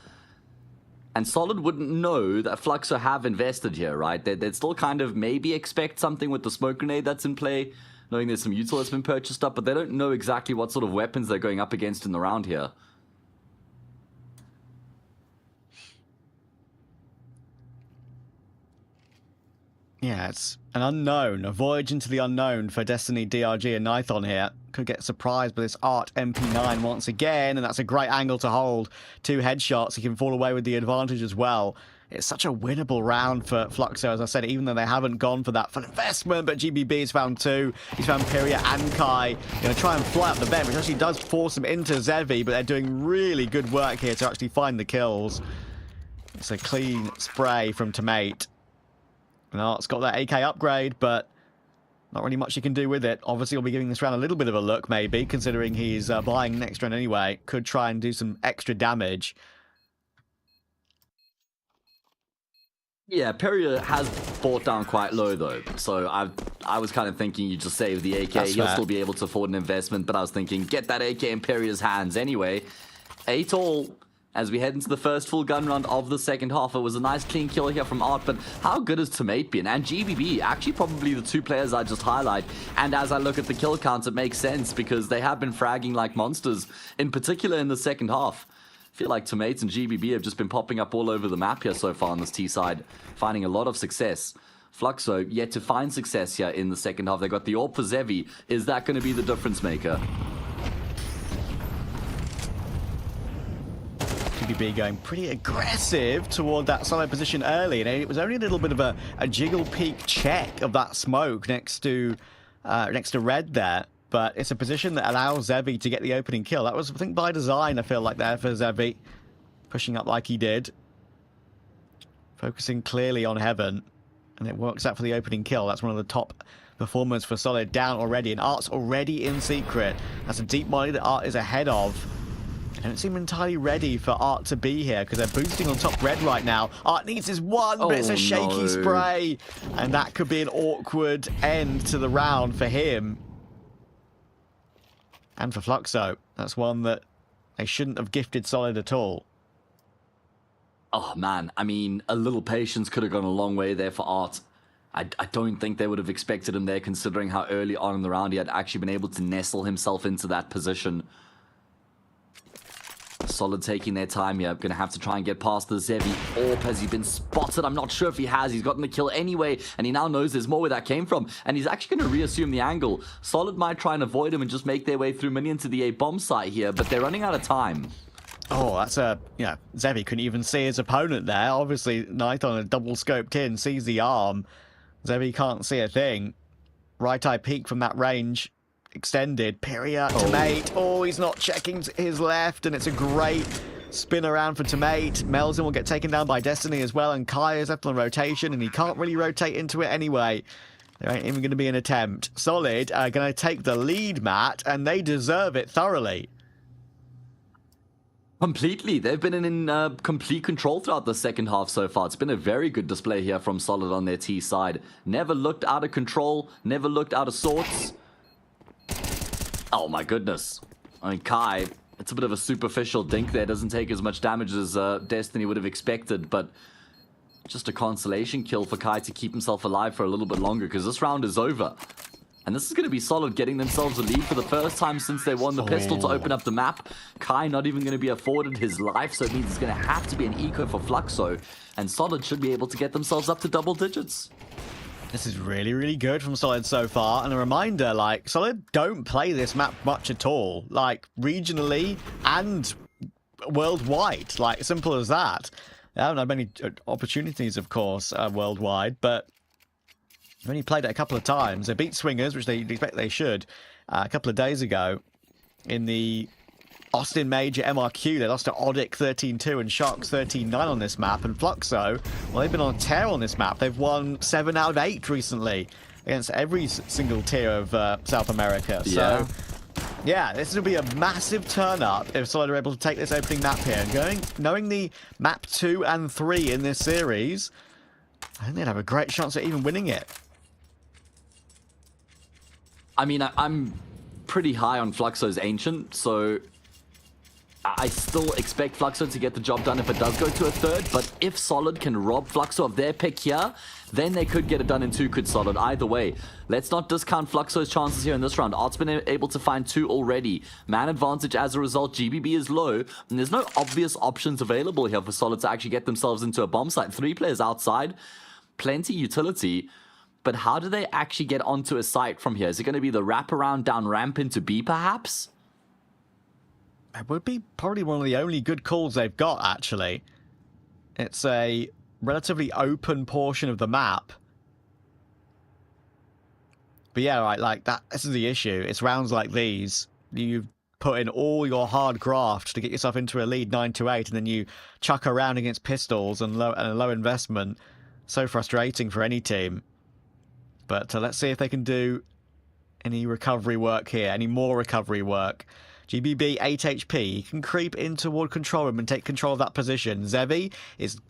Speaker 2: And Solid wouldn't know that Fluxo have invested here, right? They'd still kind of maybe expect something with the smoke grenade that's in play, knowing there's some util that's been purchased up, but they don't know exactly what sort of weapons they're going up against in the round here.
Speaker 1: Yeah, it's an unknown, a voyage into the unknown for Destiny, DRG, and Nython here. Could get surprised by this Art MP9 once again, and that's a great angle to hold. 2 headshots, he can fall away with the advantage as well. It's such a winnable round for Fluxo, as I said, even though they haven't gone for that full investment, but GBB has found 2. He's found Pyria and Kai. Going to try and fly up the vent, which actually does force him into Zevi, but they're doing really good work here to actually find the kills. It's a clean spray from Tomate. And Art's got that AK upgrade, but not really much you can do with it. Obviously, he'll be giving this round a little bit of a look, maybe, considering he's buying next round anyway. Could try and do some extra damage.
Speaker 2: Yeah, Pyria has bought down quite low, though. So I was kind of thinking you just save the AK.
Speaker 1: That's
Speaker 2: He'll
Speaker 1: fair.
Speaker 2: still be able to afford an investment, but I was thinking, get that AK in Pyria's hands anyway. 8 all. As we head into the first full gun round of the second half. It was a nice clean kill here from Art, but how good has Tomate been? And GBB, actually probably the 2 players I just highlight. And as I look at the kill counts, it makes sense because they have been fragging like monsters, in particular in the second half. I feel like Tomate and GBB have just been popping up all over the map here so far on this T side, finding a lot of success. Fluxo yet to find success here in the second half. They got the AWP for Zevi. Is that going to be the difference maker?
Speaker 1: GBB going pretty aggressive toward that solid position early, and it was only a little bit of a jiggle peek check of that smoke next to Red there, but it's a position that allows Zevi to get the opening kill. That was, I think, by design, I feel like, there for Zevi, pushing up like he did, focusing clearly on Heaven, and it works out for the opening kill. That's one of the top performers for Solid down already, and Art's already in secret. That's a deep molly that Art is ahead of. They don't seem entirely ready for Art to be here because they're boosting on top Red right now. Art needs his one, but it's a shaky
Speaker 2: no.
Speaker 1: spray. And that could be an awkward end to the round for him. And for Fluxo. That's one that they shouldn't have gifted Solid at all.
Speaker 2: Oh man, I mean, a little patience could have gone a long way there for Art. I don't think they would have expected him there considering how early on in the round he had actually been able to nestle himself into that position. Solid taking their time here. Going to have to try and get past the Zevi. AWP, has he been spotted? I'm not sure if he has. He's gotten the kill anyway, and he now knows there's more where that came from, and he's actually going to reassume the angle. Solid might try and avoid him and just make their way through minion to the A bomb site here, but they're running out of time.
Speaker 1: Oh, that's a... Yeah, Zevi couldn't even see his opponent there. Obviously, Nython had double scoped in, sees the arm. Zevi can't see a thing. Right eye peek from that range. Extended. Pyria, Tomate. Oh, he's not checking his left, and it's a great spin around for Tomate. Melzen will get taken down by Destiny as well, and Kai is left on rotation, and he can't really rotate into it anyway. There ain't even going to be an attempt. Solid are going to take the lead, Matt, and they deserve it thoroughly.
Speaker 2: Completely. They've been in complete control throughout the second half so far. It's been a very good display here from Solid on their T side. Never looked out of control, never looked out of sorts. Oh my goodness. I mean, Kai It's a bit of a superficial dink there. Doesn't take as much damage as Destiny would have expected, but just a consolation kill for Kai to keep himself alive for a little bit longer, because this round is over. And this is going to be Solid getting themselves a lead for the first time since they won the pistol to open up the map. Kai not even going to be afforded his life, so it means it's going to have to be an eco for Fluxo. And Solid should be able to get themselves up to double digits.
Speaker 1: This is really, really good from Solid so far. And a reminder, like, Solid don't play this map much at all. Like, regionally and worldwide. Like, simple as that. They haven't had many opportunities, of course, worldwide, but they've only played it a couple of times. They beat Swingers, which they expect they should, a couple of days ago in the Austin Major MRQ. They lost to Odic 13-2 and Sharks 13-9 on this map. And Fluxo, well, they've been on a tear on this map. They've won 7 out of 8 recently against every single tier of South America. So, yeah, this will be a massive turn-up if Solid are able to take this opening map here. And knowing the map 2 and 3 in this series, I think they'd have a great chance at even winning it.
Speaker 2: I mean, I'm pretty high on Fluxo's Ancient, so I still expect Fluxo to get the job done if it does go to a third, but if Solid can rob Fluxo of their pick here, then they could get it done in 2, could Solid. Either way, let's not discount Fluxo's chances here in this round. Art's been able to find 2 already. Man advantage as a result, GBB is low, and there's no obvious options available here for Solid to actually get themselves into a bomb site. 3 players outside, plenty utility. But how do they actually get onto a site from here? Is it going to be the wraparound down ramp into B, perhaps?
Speaker 1: It would be probably one of the only good calls they've got, actually. It's a relatively open portion of the map. But yeah, right, like that. This is the issue. It's rounds like these. You put in all your hard graft to get yourself into a lead 9-8, and then you chuck around against pistols and a low investment. So frustrating for any team. But let's see if they can do any recovery work here, any more recovery work. GBB 8 HP can creep in toward control room and take control of that position. Zevi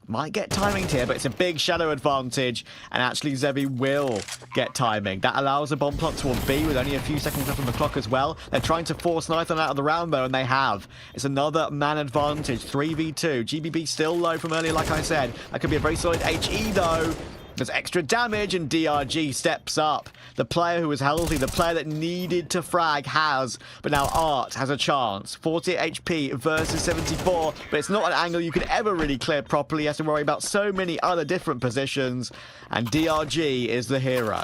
Speaker 1: might get timing here, but it's a big shadow advantage, and actually Zevi will get timing. That allows a bomb plot toward B with only a few seconds left on the clock as well. They're trying to force Nathan out of the round though, and they have. It's another man advantage, 3v2. GBB still low from earlier, like I said. That could be a very solid HE though. There's extra damage, and DRG steps up. The player who was healthy, the player that needed to frag has, but now Art has a chance. 48 HP versus 74, but it's not an angle you could ever really clear properly. You have to worry about so many other different positions, and DRG is the hero.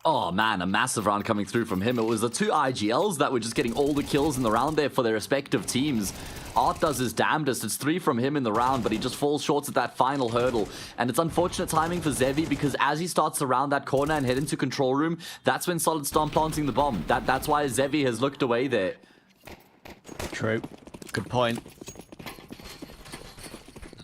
Speaker 2: Oh man, a massive round coming through from him. It was the 2 IGLs that were just getting all the kills in the round there for their respective teams. Art does his damnedest. It's 3 from him in the round, but he just falls short at that final hurdle. And it's unfortunate timing for Zevi, because as he starts to round that corner and head into control room, that's when Solid start planting the bomb. That's why Zevi has looked away there.
Speaker 1: True. Good point.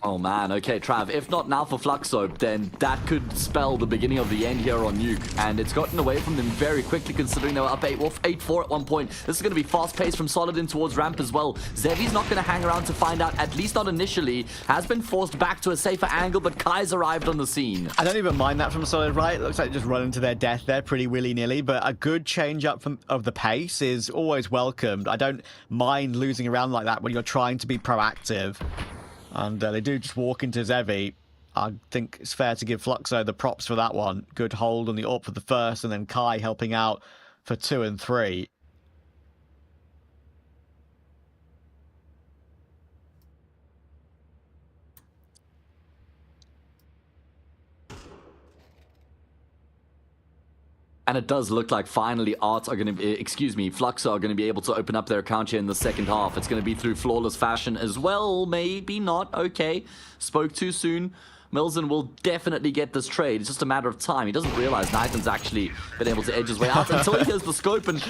Speaker 2: Oh man, okay, Trav, if not now for Fluxo, then that could spell the beginning of the end here on Nuke. And it's gotten away from them very quickly, considering they were up 8-4 at one point. This is going to be fast-paced from Solid in towards ramp as well. Zevi's not going to hang around to find out, at least not initially. Has been forced back to a safer angle, but Kai's arrived on the scene.
Speaker 1: I don't even mind that from Solid, right? It looks like just running to their death there pretty willy-nilly, but a good change up of the pace is always welcomed. I don't mind losing around like that when you're trying to be proactive. And they do just walk into Zevi. I think it's fair to give Fluxo the props for that one. Good hold on the AWP for the first, and then Kai helping out for 2 and 3.
Speaker 2: And it does look like finally Fluxo are going to be able to open up their account here in the second half. It's going to be through flawless fashion as well. Maybe not. Okay. Spoke too soon. Milzen will definitely get this trade. It's just a matter of time. He doesn't realize Nathan's actually been able to edge his way out until he hears the scope. And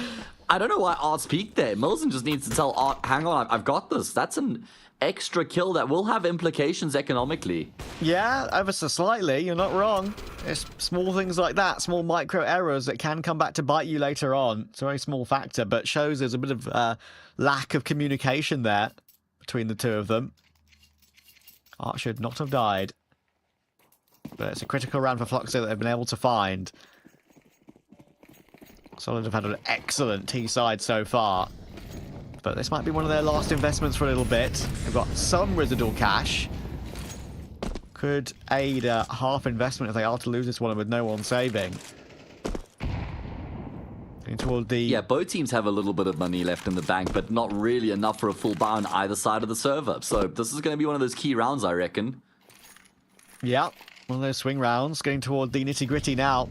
Speaker 2: I don't know why Art's peaked there. Milzen just needs to tell Art, hang on, I've got this. That's an extra kill that will have implications economically.
Speaker 1: Yeah, ever so slightly. You're not wrong. It's small things like that, small micro errors that can come back to bite you later on. It's a very small factor, but shows there's a bit of lack of communication there between the two of them. Art should not have died. But it's a critical round for Fluxo that they've been able to find. Solid have had an excellent T side so far. But this might be one of their last investments for a little bit. They've got some residual cash. Could aid a half investment if they are to lose this one with no one saving. Toward the...
Speaker 2: Yeah, both teams have a little bit of money left in the bank, but not really enough for a full buy on either side of the server. So this is going to be one of those key rounds, I reckon.
Speaker 1: Yeah, one of those swing rounds. Getting toward the nitty-gritty now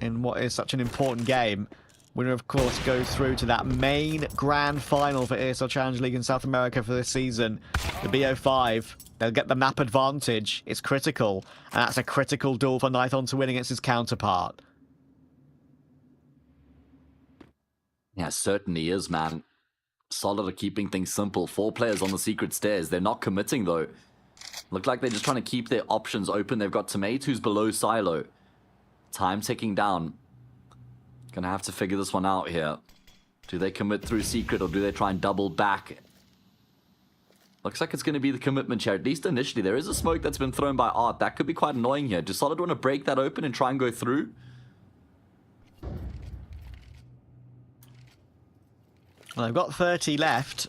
Speaker 1: in what is such an important game. Winner, of course, goes through to that main grand final for ESL Challenger League in South America for this season. The BO5, they'll get the map advantage. It's critical, and that's a critical duel for Nython to win against his counterpart.
Speaker 2: Yeah, certainly is, man. Solid at keeping things simple. 4 players on the secret stairs. They're not committing, though. Look like they're just trying to keep their options open. They've got Tomato, who's below Silo. Time ticking down. Gonna have to figure this one out here. Do they commit through secret, or do they try and double back? Looks like it's going to be the commitment here, at least initially. There is a smoke that's been thrown by Art. That could be quite annoying here. Do Solid want to break that open and try and go through?
Speaker 1: Well, they've got 30 left.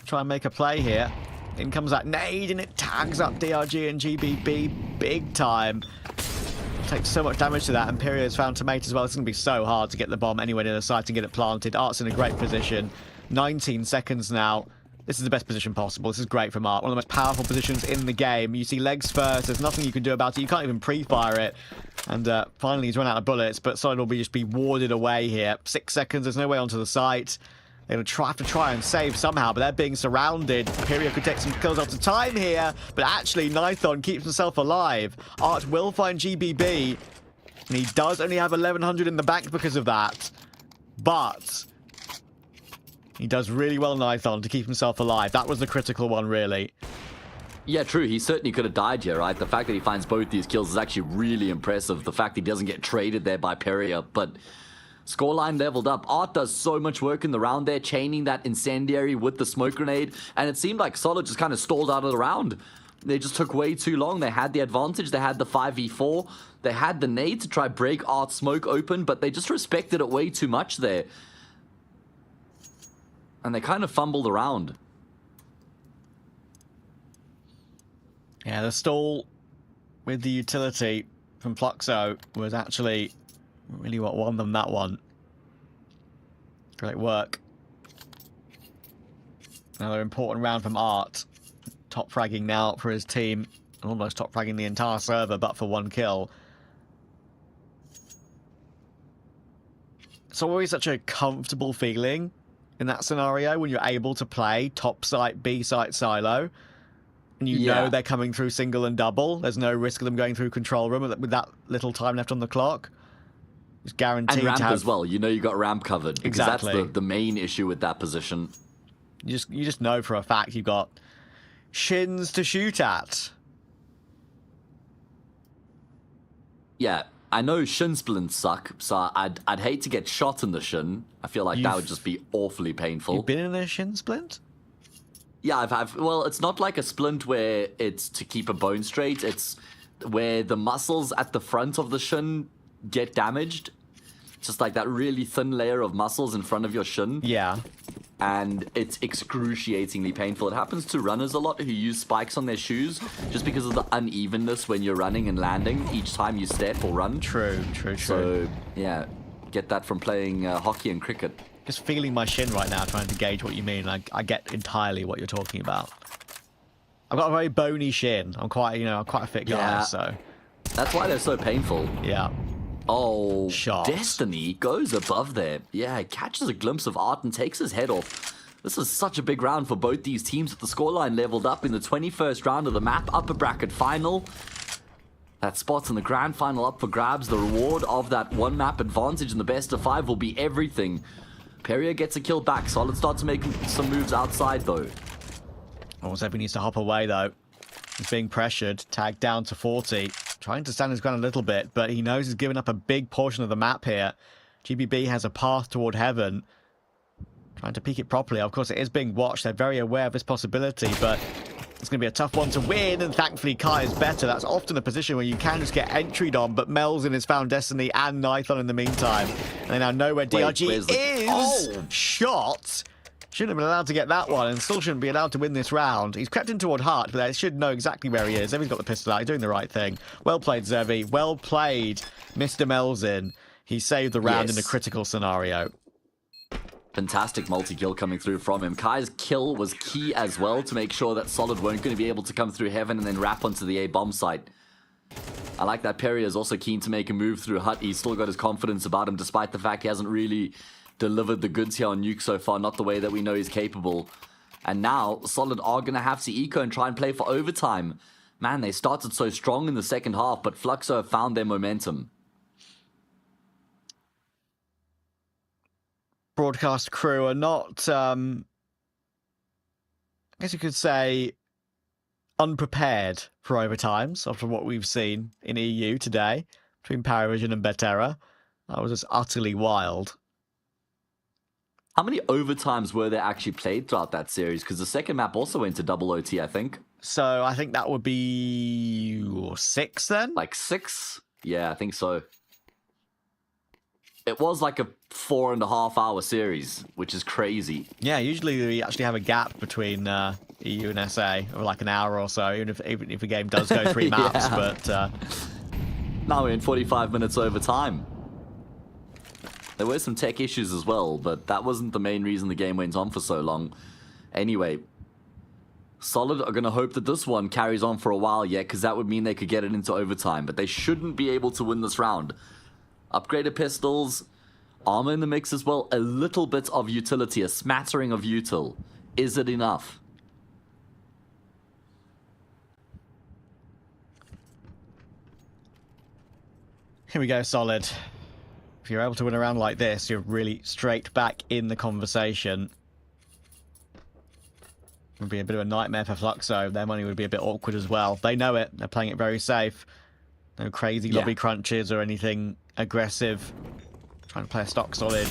Speaker 1: Try and make a play here. In comes that nade, and it tags up DRG and GBB big time. Takes so much damage to that. Imperia's found Tomato as well. It's going to be so hard to get the bomb anywhere near the site and get it planted. Art's in a great position. 19 seconds now. This is the best position possible. This is great from Art. One of the most powerful positions in the game. You see legs first. There's nothing you can do about it. You can't even pre-fire it. And finally, he's run out of bullets, but Solid will just be warded away here. 6 seconds. There's no way onto the site. They will have to try and save somehow, but they're being surrounded. Imperial could take some kills after time here, but actually Nython keeps himself alive. Art will find GBB, and he does only have 1100 in the bank because of that. But he does really well, Nython, to keep himself alive. That was the critical one, really.
Speaker 2: Yeah, true. He certainly could have died here, right? The fact that he finds both these kills is actually really impressive. The fact he doesn't get traded there by Peria, but... Scoreline leveled up. Art does so much work in the round there, chaining that incendiary with the smoke grenade, and it seemed like Solid just kind of stalled out of the round. They just took way too long. They had the advantage. They had the 5v4. They had the nade to try break Art's smoke open, but they just respected it way too much there. And they kind of fumbled around.
Speaker 1: Yeah, the stall with the utility from Fluxo was actually... really what won them that one. Great work. Another important round from Art. Top fragging now for his team. Almost top fragging the entire server, but for 1 kill. It's always such a comfortable feeling in that scenario when you're able to play top site, B site silo. And you know they're coming through single and double. There's no risk of them going through control room with that little time left on the clock. It's guaranteed
Speaker 2: and ramp
Speaker 1: to have...
Speaker 2: as well. You know you got ramp covered. Because
Speaker 1: exactly.
Speaker 2: That's the main issue with that position.
Speaker 1: You just know for a fact you've got shins to shoot at.
Speaker 2: Yeah, I know shin splints suck, so I'd hate to get shot in the shin. I feel like that would just be awfully painful.
Speaker 1: You've been in a shin splint?
Speaker 2: Yeah, well, it's not like a splint where it's to keep a bone straight. It's where the muscles at the front of the shin get damaged. Just like that really thin layer of muscles in front of your shin.
Speaker 1: Yeah.
Speaker 2: And it's excruciatingly painful. It happens to runners a lot who use spikes on their shoes just because of the unevenness when you're running and landing each time you step or run.
Speaker 1: True.
Speaker 2: So, yeah, get that from playing hockey and cricket.
Speaker 1: Just feeling my shin right now, trying to gauge what you mean. I get entirely what you're talking about. I've got a very bony shin. I'm quite a fit guy, so...
Speaker 2: That's why they're so painful.
Speaker 1: Yeah.
Speaker 2: Oh,
Speaker 1: Shot.
Speaker 2: Destiny goes above there. Yeah, catches a glimpse of Art and takes his head off. This is such a big round for both these teams with the scoreline leveled up in the 21st round of the map upper bracket final. That spot in the grand final up for grabs. The reward of that one map advantage in the best of 5 will be everything. Peria gets a kill back. Solid starts to make some moves outside though.
Speaker 1: Almost everyone needs to hop away though. He's being pressured, tagged down to 40. Trying to stand his ground a little bit, but he knows he's given up a big portion of the map here. GBB has a path toward heaven. Trying to peek it properly. Of course, it is being watched. They're very aware of this possibility, but it's going to be a tough one to win, and thankfully Kai is better. That's often a position where you can just get entried on, but Melzin has found Destiny and Nython in the meantime. And they now know where DRG is.
Speaker 2: Oh!
Speaker 1: Shot Shouldn't have been allowed to get that one, and still shouldn't be allowed to win this round. He's crept in toward Hart, but they should know exactly where he is. Zevi's got the pistol out. He's doing the right thing. Well played, Zevi. Well played, Mr. Melzin. He saved the round in a critical scenario.
Speaker 2: Fantastic multi-kill coming through from him. Kai's kill was key as well to make sure that Solid weren't going to be able to come through heaven and then wrap onto the A bomb site. I like that Perry is also keen to make a move through Hut. He's still got his confidence about him, despite the fact he hasn't really delivered the goods here on Nuke so far, not the way that we know he's capable. And now, Solid are going to have to eco and try and play for overtime. Man, they started so strong in the second half, but Fluxo have found their momentum.
Speaker 1: Broadcast crew are not, I guess you could say, unprepared for overtimes after what we've seen in EU today between Paravision and Betera. That was just utterly wild.
Speaker 2: How many overtimes were there actually played throughout that series? Because the second map also went to double OT, I think.
Speaker 1: So I think that would be 6 then?
Speaker 2: Like 6? Yeah, I think so. It was like a 4.5-hour series, which is crazy.
Speaker 1: Yeah, usually we actually have a gap between EU and SA of like an hour or so, even if a game does go 3 maps.
Speaker 2: Yeah.
Speaker 1: But
Speaker 2: now we're in 45 minutes overtime. There were some tech issues as well, but that wasn't the main reason the game went on for so long. Anyway, Solid are going to hope that this one carries on for a while yet, because that would mean they could get it into overtime, but they shouldn't be able to win this round. Upgraded pistols, armor in the mix as well, a little bit of utility, a smattering of util. Is it enough?
Speaker 1: here we go, Solid. If you're able to win a round like this, you're really straight back in the conversation. It would be a bit of a nightmare for Fluxo. Their money would be a bit awkward as well. They know it. They're playing it very safe. No crazy lobby crunches or anything aggressive. Trying to play a stock solid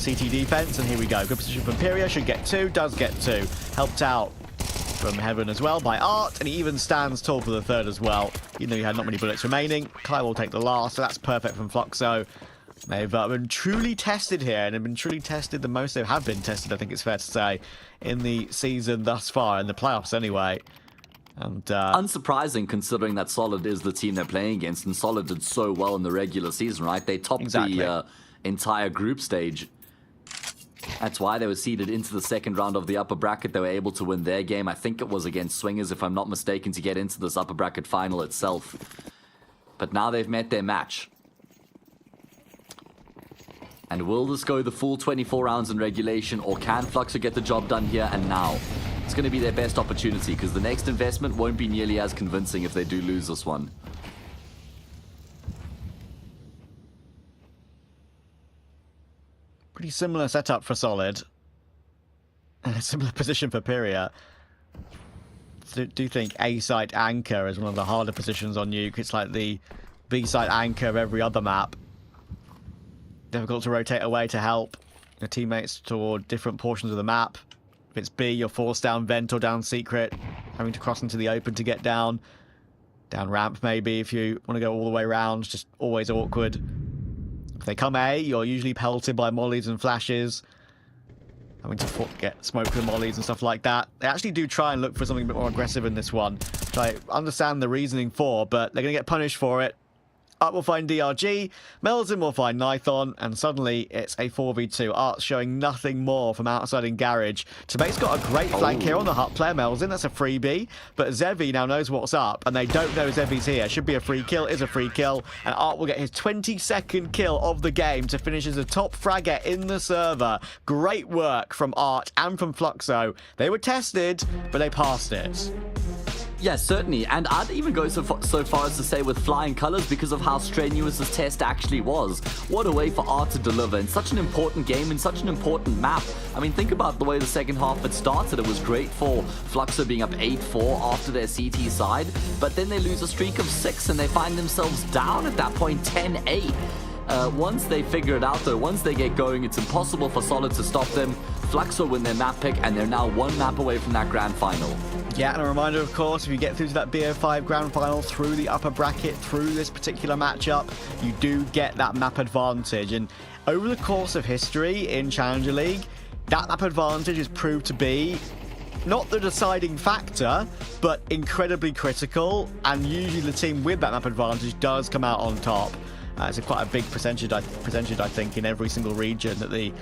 Speaker 1: CT defense, and here we go. Good position from Imperia. Should get 2. Does get 2. Helped out from Heaven as well by Art, and he even stands tall for the third as well. Even though he had not many bullets remaining. Kai will take the last, so that's perfect from Fluxo. They've been truly tested here, and have been truly tested the most they have been tested, I think it's fair to say, in the season thus far, in the playoffs anyway. And
Speaker 2: unsurprising, considering that Solid is the team they're playing against, and Solid did so well in the regular season, right? They topped the entire group stage. That's why they were seeded into the second round of the upper bracket. They were able to win their game. I think it was against Swingers, if I'm not mistaken, to get into this upper bracket final itself. But now they've met their match. And will this go the full 24 rounds in regulation, or can Fluxo get the job done here and now? It's going to be their best opportunity, because the next investment won't be nearly as convincing if they do lose this one.
Speaker 1: pretty similar setup for Solid. And a similar position for Pyria. Do you think A-site anchor is one of the harder positions on Nuke? It's like the B-site anchor of every other map. Difficult to rotate away to help your teammates toward different portions of the map. If it's B, you're forced down vent or down secret, having to cross into the open to get down. Down ramp, maybe, if you want to go all the way around. Just always awkward. If they come A, you're usually pelted by mollies and flashes. Having to get smoke with mollies and stuff like that. They actually do try and look for something a bit more aggressive in this one, which I understand the reasoning for, but they're going to get punished for it. Up will find DRG, Melzin will find Nithon, and suddenly it's a 4v2. Art's showing nothing more from outside in Garage. Tabate's got a great flank here on the Hut player, Melzin, that's a freebie, but Zevi now knows what's up, and they don't know Zevi's here. Should be a free kill, is a free kill, and Art will get his 22nd kill of the game to finish as the top fragger in the server. Great work from Art and from Fluxo. They were tested, but they passed it.
Speaker 2: Yes, certainly, and I'd even go so far as to say with flying colors because of how strenuous this test actually was. What a way for Art to deliver in such an important game, in such an important map. I mean, think about the way the second half had started. It was great for Fluxo being up 8-4 after their CT side, but then they lose a streak of 6 and they find themselves down at that point 10-8. Once they figure it out though, once they get going, it's impossible for Solid to stop them. Fluxo win their map pick, and they're now one map away from that grand final.
Speaker 1: Yeah, and a reminder, of course, if you get through to that BO5 grand final through the upper bracket, through this particular matchup, you do get that map advantage. And over the course of history in Challenger League, that map advantage has proved to be not the deciding factor, but incredibly critical, and usually the team with that map advantage does come out on top. It's quite a big percentage, I think, in every single region that the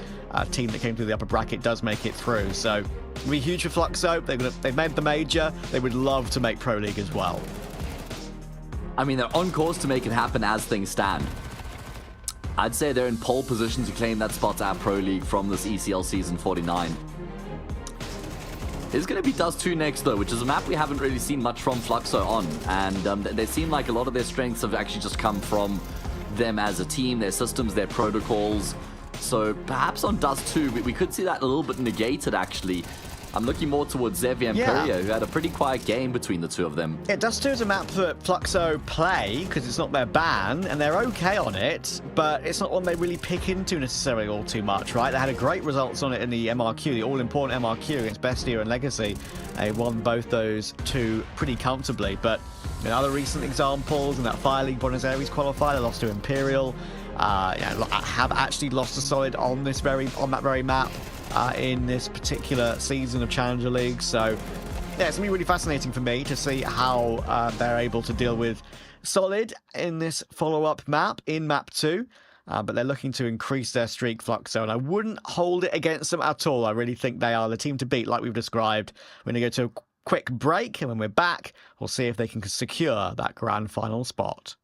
Speaker 1: team that came through the upper bracket does make it through. So it'll be huge for Fluxo. They've made the major. They would love to make Pro League as well.
Speaker 2: I mean, they're on course to make it happen as things stand. I'd say they're in pole position to claim that spot at Pro League from this ECL Season 49. It's going to be Dust 2 next, though, which is a map we haven't really seen much from Fluxo on. And they seem like a lot of their strengths have actually just come from them as a team, their systems, their protocols. So perhaps on Dust 2, we could see that a little bit negated, actually. I'm looking more towards Zevi and Perio, who had a pretty quiet game between the two of them.
Speaker 1: Yeah, Dust 2 is a map that Fluxo play because it's not their ban, and they're okay on it, but it's not one they really pick into necessarily all too much, right? They had a great results on it in the MRQ, the all-important MRQ against Bestia and Legacy. They won both those two pretty comfortably, but in other recent examples, in that Fire League Buenos Aires qualifier, they lost to Imperial. Have actually lost a Solid on that very map. In this particular season of Challenger League. So yeah, it's going to be really fascinating for me to see how they're able to deal with Solid in this follow-up map, in map 2. But they're looking to increase their streak, Fluxo, and I wouldn't hold it against them at all. I really think they are the team to beat, like we've described. We're going to go to a quick break, and when we're back, we'll see if they can secure that grand final spot.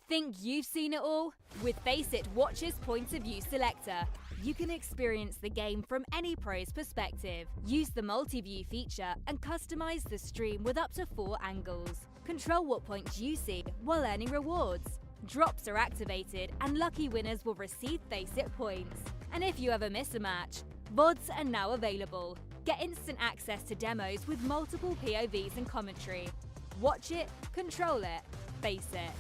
Speaker 3: Think you've seen it all? With Faceit Watch's Point of View Selector, you can experience the game from any pro's perspective. Use the multi-view feature and customize the stream with up to 4 angles. Control what points you see while earning rewards. Drops are activated and lucky winners will receive Faceit points. And if you ever miss a match, VODs are now available. Get instant access to demos with multiple POVs and commentary. Watch it, control it, Faceit.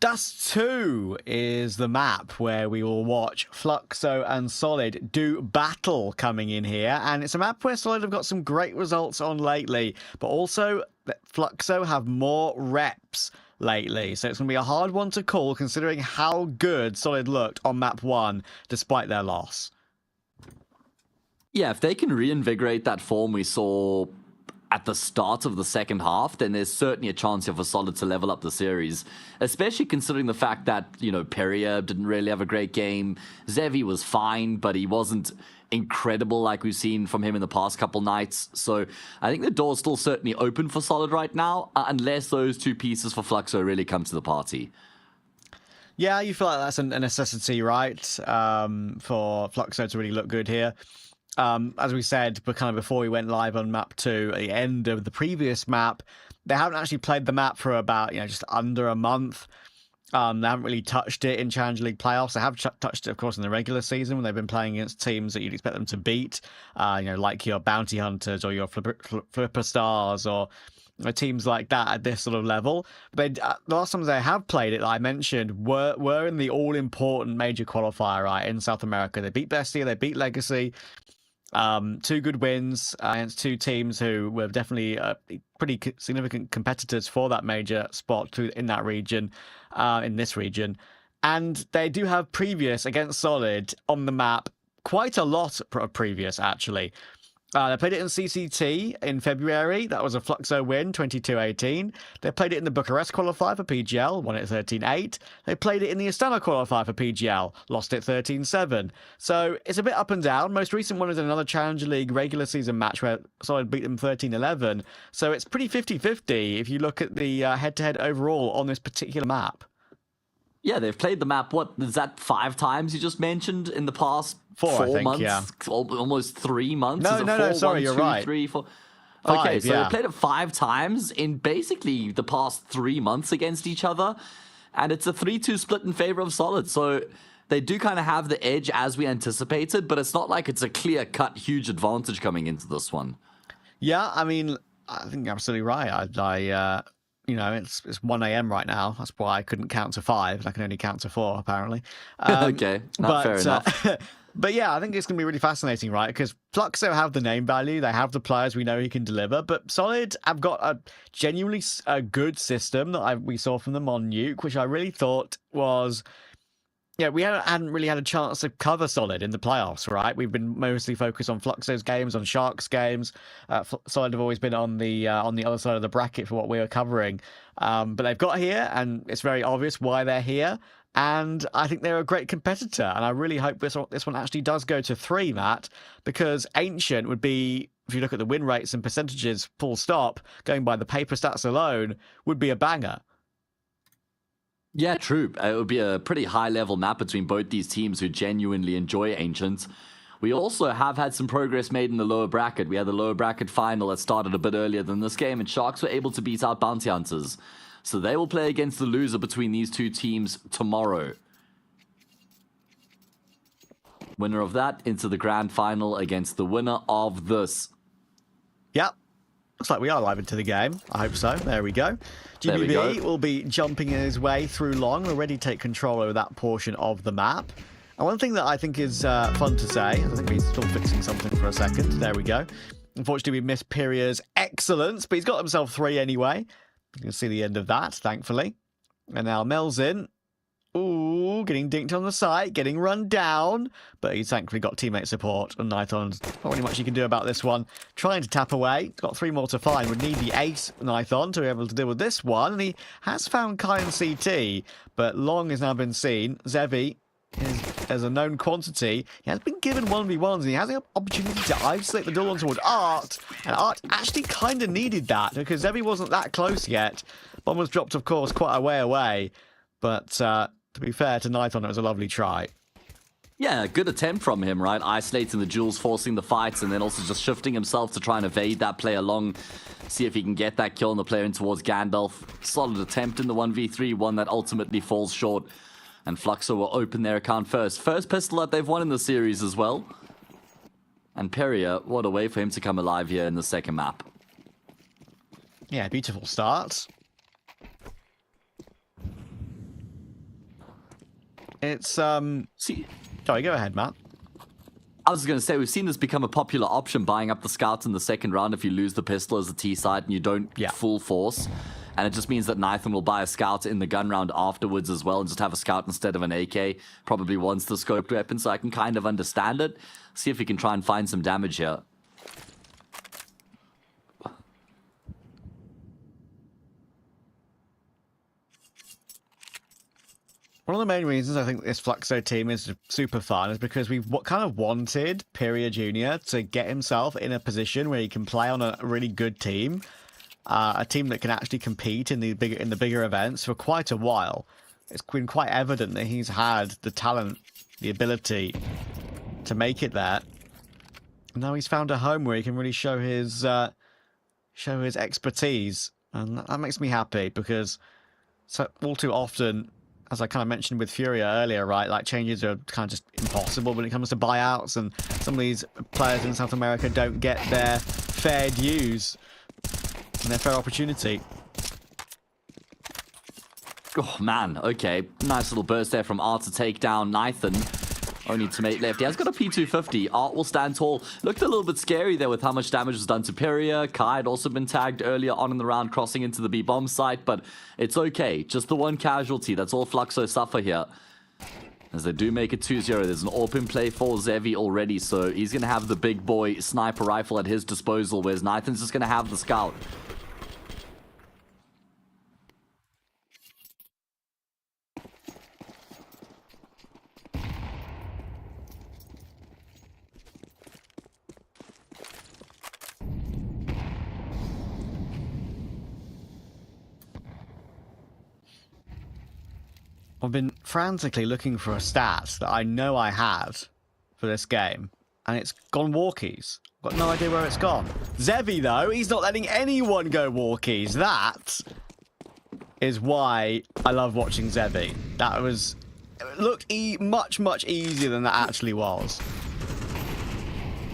Speaker 1: Dust 2 is the map where we will watch Fluxo and Solid do battle coming in here. And it's a map where Solid have got some great results on lately, but also Fluxo have more reps lately. So it's going to be a hard one to call considering how good Solid looked on map 1 despite their loss.
Speaker 2: Yeah, if they can reinvigorate that form we saw at the start of the second half, then there's certainly a chance for Solid to level up the series, especially considering the fact that, you know, Peria didn't really have a great game. Zevi was fine, but he wasn't incredible like we've seen from him in the past couple nights. So I think the door's still certainly open for Solid right now, unless those two pieces for Fluxo really come to the party.
Speaker 1: Yeah, you feel like that's a necessity, right, for Fluxo to really look good here. As we said, but kind of before we went live on map 2, at the end of the previous map, they haven't actually played the map for about, just under a month. They haven't really touched it in Challenger League playoffs. They have touched it, of course, in the regular season when they've been playing against teams that you'd expect them to beat, like your Bounty Hunters or your Flipper Stars or teams like that at this sort of level. But the last times they have played it, like I mentioned, were in the all-important major qualifier, right, in South America. They beat Bestia, they beat Legacy. 2 good wins against 2 teams who were definitely pretty significant competitors for that major spot in that region, in this region. And they do have previous against Solid on the map, quite a lot of previous, actually. They played it in CCT in February. That was a Fluxo win, 22-18. They played it in the Bucharest qualifier for PGL, won it 13-8. They played it in the Astana qualifier for PGL, lost it 13-7. So it's a bit up and down. Most recent one was another Challenger League regular season match where Solid beat them 13-11. So it's pretty 50-50 if you look at the head-to-head overall on this particular map.
Speaker 2: Yeah, they've played the map, what, is that 5 times you just mentioned in the past
Speaker 1: 4 I think,
Speaker 2: months?
Speaker 1: Yeah.
Speaker 2: Almost 3 months?
Speaker 1: No, sorry, you're right.
Speaker 2: 3, 4.
Speaker 1: 5,
Speaker 2: okay, so
Speaker 1: yeah.
Speaker 2: they played it 5 times in basically the past 3 months against each other, and it's a 3-2 split in favor of Solid, so they do kind of have the edge as we anticipated, but it's not like it's a clear-cut huge advantage coming into this one.
Speaker 1: Yeah, I mean, I think you're absolutely right. It's 1 a.m. right now. That's why I couldn't count to 5. I can only count to 4, apparently.
Speaker 2: Okay, fair enough.
Speaker 1: But yeah, I think it's going to be really fascinating, right? Because Fluxo have the name value. They have the players we know he can deliver. But Solid have got a genuinely good system that we saw from them on Nuke, which I really thought was... Yeah, we hadn't really had a chance to cover Solid in the playoffs, right? We've been mostly focused on Fluxo's games, on Sharks' games. Solid have always been on the other side of the bracket for what we were covering. But they've got here, and it's very obvious why they're here. And I think they're a great competitor. And I really hope this one actually does go to 3, Matt, because Ancient would be, if you look at the win rates and percentages, full stop, going by the paper stats alone, would be a banger.
Speaker 2: Yeah, true. It would be a pretty high-level map between both these teams who genuinely enjoy Ancient. We also have had some progress made in the lower bracket. We had the lower bracket final that started a bit earlier than this game, and Sharks were able to beat out Bounty Hunters. So they will play against the loser between these 2 teams tomorrow. Winner of that into the grand final against the winner of this.
Speaker 1: Yep. Looks like we are live into the game. I hope so. There we go. GBB will be jumping his way through long. We'll already take control over that portion of the map. And one thing that I think is fun to say, I think he's still fixing something for a second. There we go. Unfortunately, we missed Piria's excellence, but he's got himself 3 anyway. You can see the end of that, thankfully. And now Mel's in. Ooh, getting dinked on the site, getting run down. But he's thankfully got teammate support. And Nithon's not really much he can do about this one. Trying to tap away. Got 3 more to find. Would need the ace Nithon to be able to deal with this one. And he has found Kai and CT. But Long has now been seen. Zevi is a known quantity. He has been given 1v1s. And he has the opportunity to isolate the duel on toward Art. And Art actually kind of needed that. Because Zevi wasn't that close yet. Bomb was dropped, of course, quite a way away. But... to be fair to Nithon, it was a lovely try.
Speaker 2: Yeah, good attempt from him, right? Isolating the duels, forcing the fights, and then also just shifting himself to try and evade that play along. See if he can get that kill on the player in towards Gandalf. Solid attempt in the 1v3, one that ultimately falls short. And Fluxo will open their account first. First pistol that they've won in the series as well. And Peria, what a way for him to come alive here in the second map.
Speaker 1: Yeah, beautiful start. It's sorry, go ahead, Matt.
Speaker 2: I was going to say, we've seen this become a popular option, buying up the scouts in the second round if you lose the pistol as a T site and you don't full force. And it just means that Nathan will buy a scout in the gun round afterwards as well and just have a scout instead of an AK. Probably wants the scoped weapon, so I can kind of understand it. See if we can try and find some damage here.
Speaker 1: One of the main reasons I think this Fluxo team is super fun is because we've kind of wanted Pyria Jr. to get himself in a position where he can play on a really good team. A team that can actually compete in the bigger events for quite a while. It's been quite evident that he's had the talent, the ability to make it there. And now he's found a home where he can really show his expertise, and that makes me happy because all too often, as I kind of mentioned with Furia earlier, right, like changes are kind of just impossible when it comes to buyouts, and some of these players in South America don't get their fair dues. And their fair opportunity.
Speaker 2: Oh, man. Okay. Nice little burst there from Art to take down Nathan. Only teammate left. He has got a P250. Art will stand tall. Looked a little bit scary there with how much damage was done to Pyria. Kai had also been tagged earlier on in the round, crossing into the B-bomb site, but it's okay. Just the one casualty. That's all Fluxo suffer here. As they do make it 2-0, there's an open play for Zevi already, so he's going to have the big boy sniper rifle at his disposal, whereas Nathan's just going to have the scout.
Speaker 1: I've been frantically looking for a stat that I know I had for this game, and it's gone walkies. Got no idea where it's gone. Zevi, though, he's not letting anyone go walkies. That is why I love watching Zevi. That was... It looked much easier than that actually was.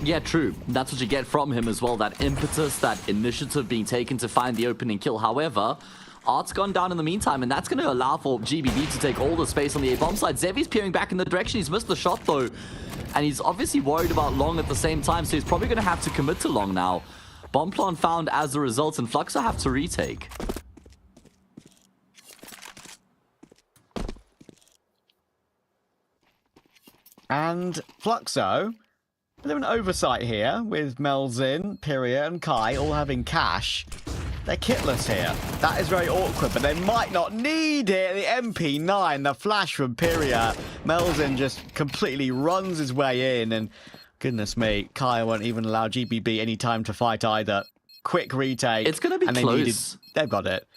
Speaker 2: Yeah, true. That's what you get from him as well. That impetus, that initiative being taken to find the opening kill. However... Art's gone down in the meantime, and that's going to allow for GBB to take all the space on the A-bomb side. Zevi's peering back in the direction. He's missed the shot, though. And he's obviously worried about Long at the same time, so he's probably going to have to commit to Long now. Bomb plan found as a result, and Fluxo have to retake.
Speaker 1: And Fluxo, a bit of an oversight here with Melzin, Pyria, and Kai all having cash. They're kitless here. That is very awkward, but they might not need it. The MP9, the flash from Pyria. Melzin just completely runs his way in, and goodness me, Kai won't even allow GBB any time to fight either. Quick retake.
Speaker 2: It's going to be close.
Speaker 1: They've got it.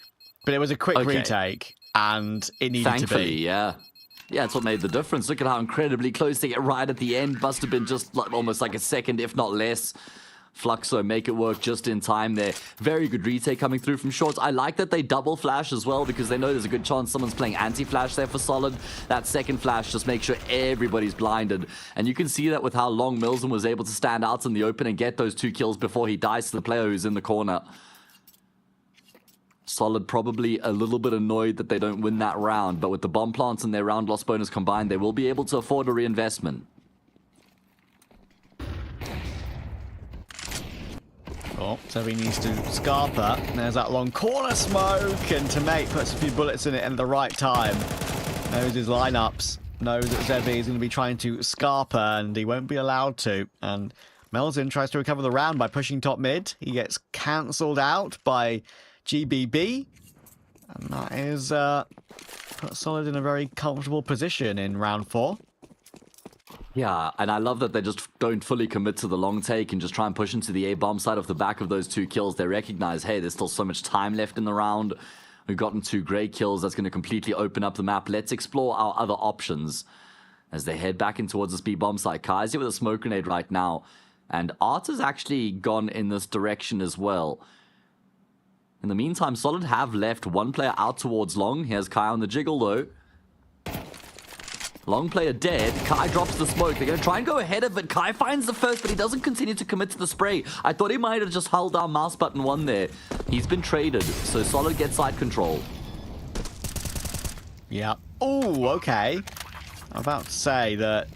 Speaker 1: But it was a quick retake, and it needed to be.
Speaker 2: Yeah. Yeah, that's what made the difference. Look at how incredibly close they get right at the end. Must have been just almost like a second, if not less. Fluxo make it work just in time there. Very good retake coming through from shorts. I like that they double flash as well because they know there's a good chance someone's playing anti-flash there for Solid. That second flash just makes sure everybody's blinded. And you can see that with how long Milson was able to stand out in the open and get those 2 kills before he dies to the player who's in the corner. Solid probably a little bit annoyed that they don't win that round, but with the bomb plants and their round loss bonus combined, they will be able to afford a reinvestment.
Speaker 1: Oh, so he needs to Scarpa. There's that long corner smoke, and Tomate puts a few bullets in it at the right time. Knows his lineups. Knows that Zevi is going to be trying to Scarpa, and he won't be allowed to. And Melzin tries to recover the round by pushing top mid. He gets cancelled out by GBB. And that is put Solid in a very comfortable position in round 4.
Speaker 2: Yeah, and I love that they just don't fully commit to the long take and just try and push into the A-bomb side off the back of those 2 kills. They recognize, hey, there's still so much time left in the round. We've gotten 2 great kills. That's going to completely open up the map. Let's explore our other options as they head back in towards this B-bomb site. Kai's here with a smoke grenade right now. And Art has actually gone in this direction as well. In the meantime, Solid have left 1 player out towards Long. Here's Kai on the jiggle, though. Long player dead. Kai drops the smoke. They're going to try and go ahead of it. Kai finds the first, but he doesn't continue to commit to the spray. I thought he might have just held down mouse button 1 there. He's been traded, so Solid gets side control.
Speaker 1: Yeah. Oh, okay. I'm about to say that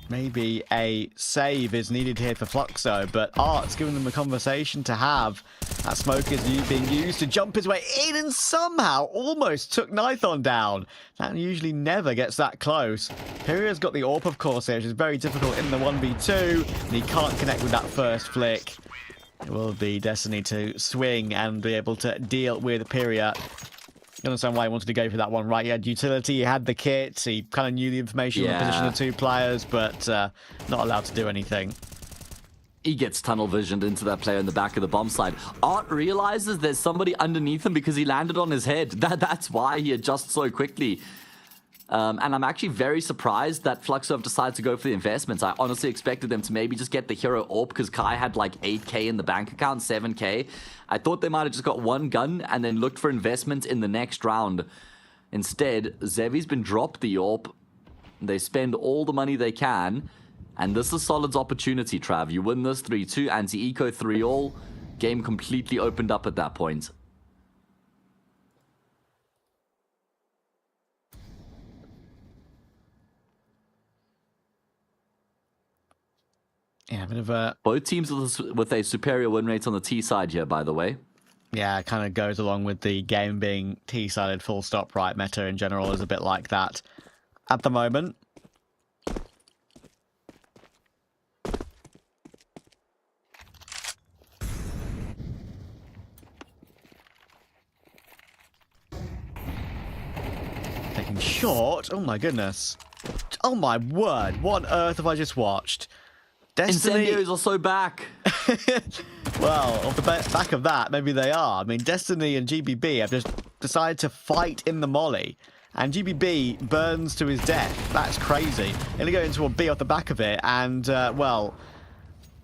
Speaker 1: maybe a save is needed here for Fluxo, but Art's giving them a conversation to have. That smoke is being used to jump his way in and somehow almost took Nithon down. That usually never gets that close. Pyrrhia's got the AWP, of course, here, which is very difficult in the 1v2, and he can't connect with that first flick. It will be Destiny to swing and be able to deal with Pyrrhia. You understand why he wanted to go for that one, right? He had utility, he had the kit, he kind of knew the information on the position of two players, but not allowed to do anything.
Speaker 2: He gets tunnel visioned into that player in the back of the bomb side. Art realizes there's somebody underneath him because he landed on his head. That's why he adjusts so quickly. And I'm actually very surprised that Fluxo have decided to go for the investments. I honestly expected them to maybe just get the hero AWP because Kai had like 8k in the bank account, 7k. I thought they might have just got one gun and then looked for investments in the next round. Instead, Zevi's been dropped the AWP. They spend all the money they can. And this is Solid's opportunity, Trav. You win this 3-2, anti-eco 3-all. Game completely opened up at that point.
Speaker 1: Yeah, a bit of a...
Speaker 2: Both teams with a superior win rate on the T side here, by the way.
Speaker 1: Yeah, it kind of goes along with the game being T-sided full stop, right? Meta in general is a bit like that at the moment. Taking short. Oh my goodness. Oh my word. What on earth have I just watched? Destiny...
Speaker 2: Incendios are so back.
Speaker 1: Well, off the back of that, maybe they are. I mean, Destiny and GBB have just decided to fight in the molly. And GBB burns to his death. That's crazy. Gonna go into a B off the back of it. And, well,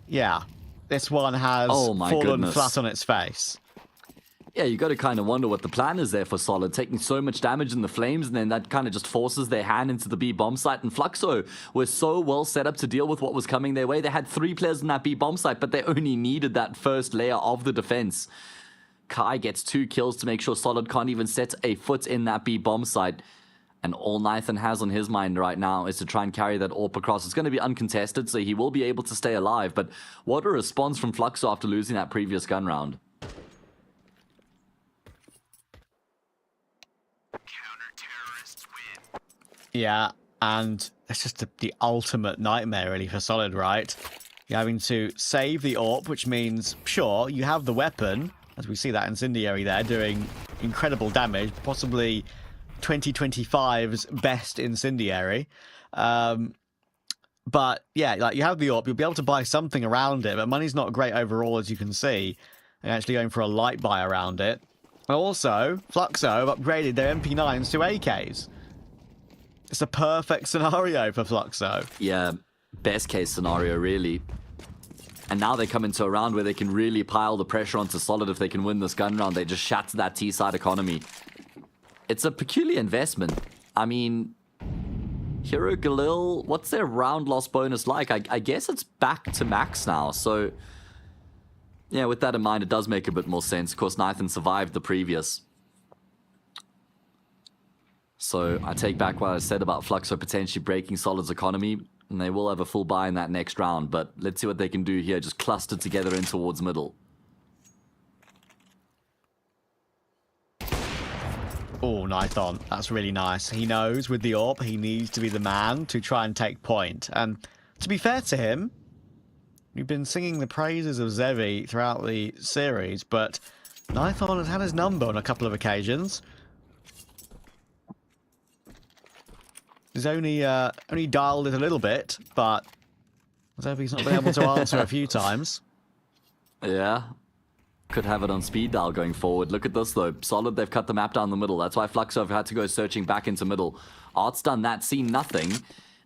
Speaker 1: yeah. This one has fallen flat on its face.
Speaker 2: Yeah, you got to kind of wonder what the plan is there for Solid, taking so much damage in the flames, and then that kind of just forces their hand into the B bomb site. And Fluxo was so well set up to deal with what was coming their way. They had 3 players in that B bomb site, but they only needed that first layer of the defense. Kai gets 2 kills to make sure Solid can't even set a foot in that B bomb site. And all Nathan has on his mind right now is to try and carry that AWP across. It's going to be uncontested, so he will be able to stay alive. But what a response from Fluxo after losing that previous gun round.
Speaker 1: Yeah, and it's just the ultimate nightmare, really, for Solid, right? You're having to save the AWP, which means, sure, you have the weapon, as we see that incendiary there, doing incredible damage, possibly 2025's best incendiary. But, yeah, like, you have the AWP, you'll be able to buy something around it, but money's not great overall, as you can see. And actually going for a light buy around it. Also, Fluxo have upgraded their MP9s to AKs. It's a perfect scenario for Fluxo.
Speaker 2: Yeah, best case scenario, really. And now they come into a round where they can really pile the pressure onto Solid. If they can win this gun round, they just shatter that T-side economy. It's a peculiar investment. I mean, Hero Galil, what's their round loss bonus like? I guess it's back to max now, so... Yeah, with that in mind, it does make a bit more sense. Of course, Nathan survived the previous. So I take back what I said about Fluxo potentially breaking Solid's economy, and they will have a full buy in that next round, but let's see what they can do here, just clustered together in towards middle.
Speaker 1: Oh, Nithon, that's really nice. He knows with the AWP, he needs to be the man to try and take point. And to be fair to him, we've been singing the praises of Zevi throughout the series, but Nithon has had his number on a couple of occasions. He's only dialed it a little bit, but Zevi's not been able to answer a few times.
Speaker 2: Yeah. Could have it on speed dial going forward. Look at this, though. Solid, they've cut the map down the middle. That's why Fluxo have had to go searching back into middle. Art's done that, seen nothing.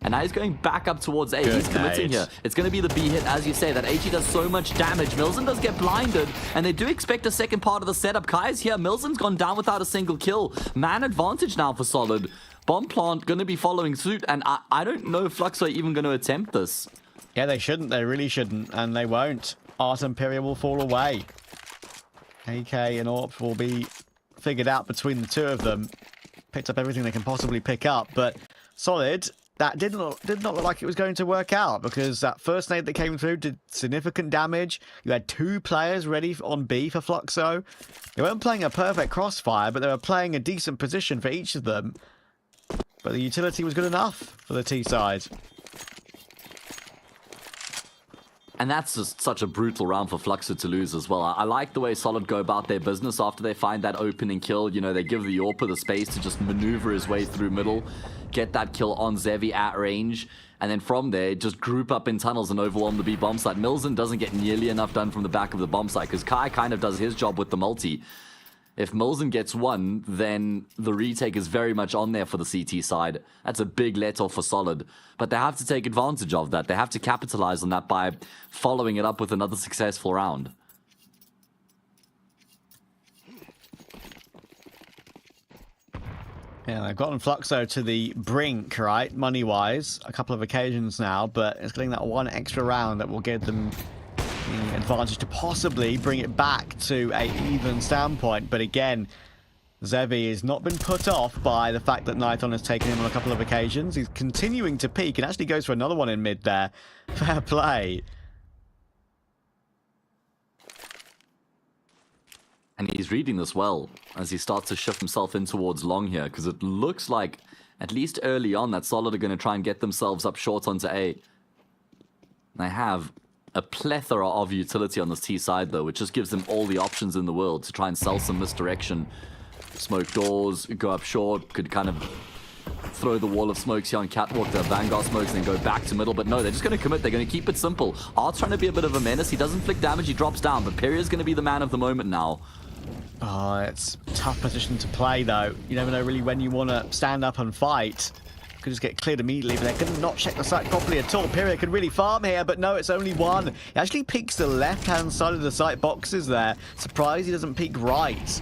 Speaker 2: And now he's going back up towards A. He's committing here. It's going to be the B hit, as you say. That HE does so much damage. Milzen does get blinded, and they do expect a second part of the setup. Kai's here. Milzen's gone down without a single kill. Man advantage now for Solid. Bomb plant going to be following suit, and I don't know if Fluxo are even going to attempt this.
Speaker 1: Yeah, they shouldn't. They really shouldn't, and they won't. Art Imperial will fall away. AK and AWP will be figured out between the two of them. Picked up everything they can possibly pick up, but Solid, that did not look like it was going to work out, because that first nade that came through did significant damage. You had 2 players ready on B for Fluxo. They weren't playing a perfect crossfire, but they were playing a decent position for each of them. But the utility was good enough for the T side.
Speaker 2: And that's just such a brutal round for Fluxo to lose as well. I like the way Solid go about their business after they find that opening kill. You know, they give the AWPer the space to just maneuver his way through middle, get that kill on Zevi at range, and then from there, just group up in tunnels and overwhelm the B bomb site. Milzen doesn't get nearly enough done from the back of the bomb site, because Kai kind of does his job with the multi. If Milzen gets one, then the retake is very much on there for the CT side. That's a big let-off for Solid. But they have to take advantage of that. They have to capitalize on that by following it up with another successful round.
Speaker 1: Yeah, they've gotten Fluxo to the brink, right, money-wise, a couple of occasions now, but it's getting that one extra round that will give them the advantage to possibly bring it back to a even standpoint. But again, Zevi has not been put off by the fact that Nighthon has taken him on a couple of occasions. He's continuing to peak and actually goes for another one in mid there. Fair play.
Speaker 2: And he's reading this well as he starts to shift himself in towards long here, because it looks like, at least early on, that Solid are going to try and get themselves up short onto A. They have a plethora of utility on this T side, though, which just gives them all the options in the world to try and sell some misdirection. Smoke doors, go up short, could kind of throw the wall of smokes here on Catwalk, the Vanguard smokes, and then go back to middle. But no, they're just going to commit. They're going to keep it simple. Art's trying to be a bit of a menace. He doesn't flick damage. He drops down. But Perier's going to be the man of the moment now.
Speaker 1: Oh, it's a tough position to play, though. You never know really when you want to stand up and fight. Could just get cleared immediately, but they could not check the site properly at all. Period could really farm here, but no, it's only one. He actually peeks the left-hand side of the site boxes there. Surprised he doesn't peek right.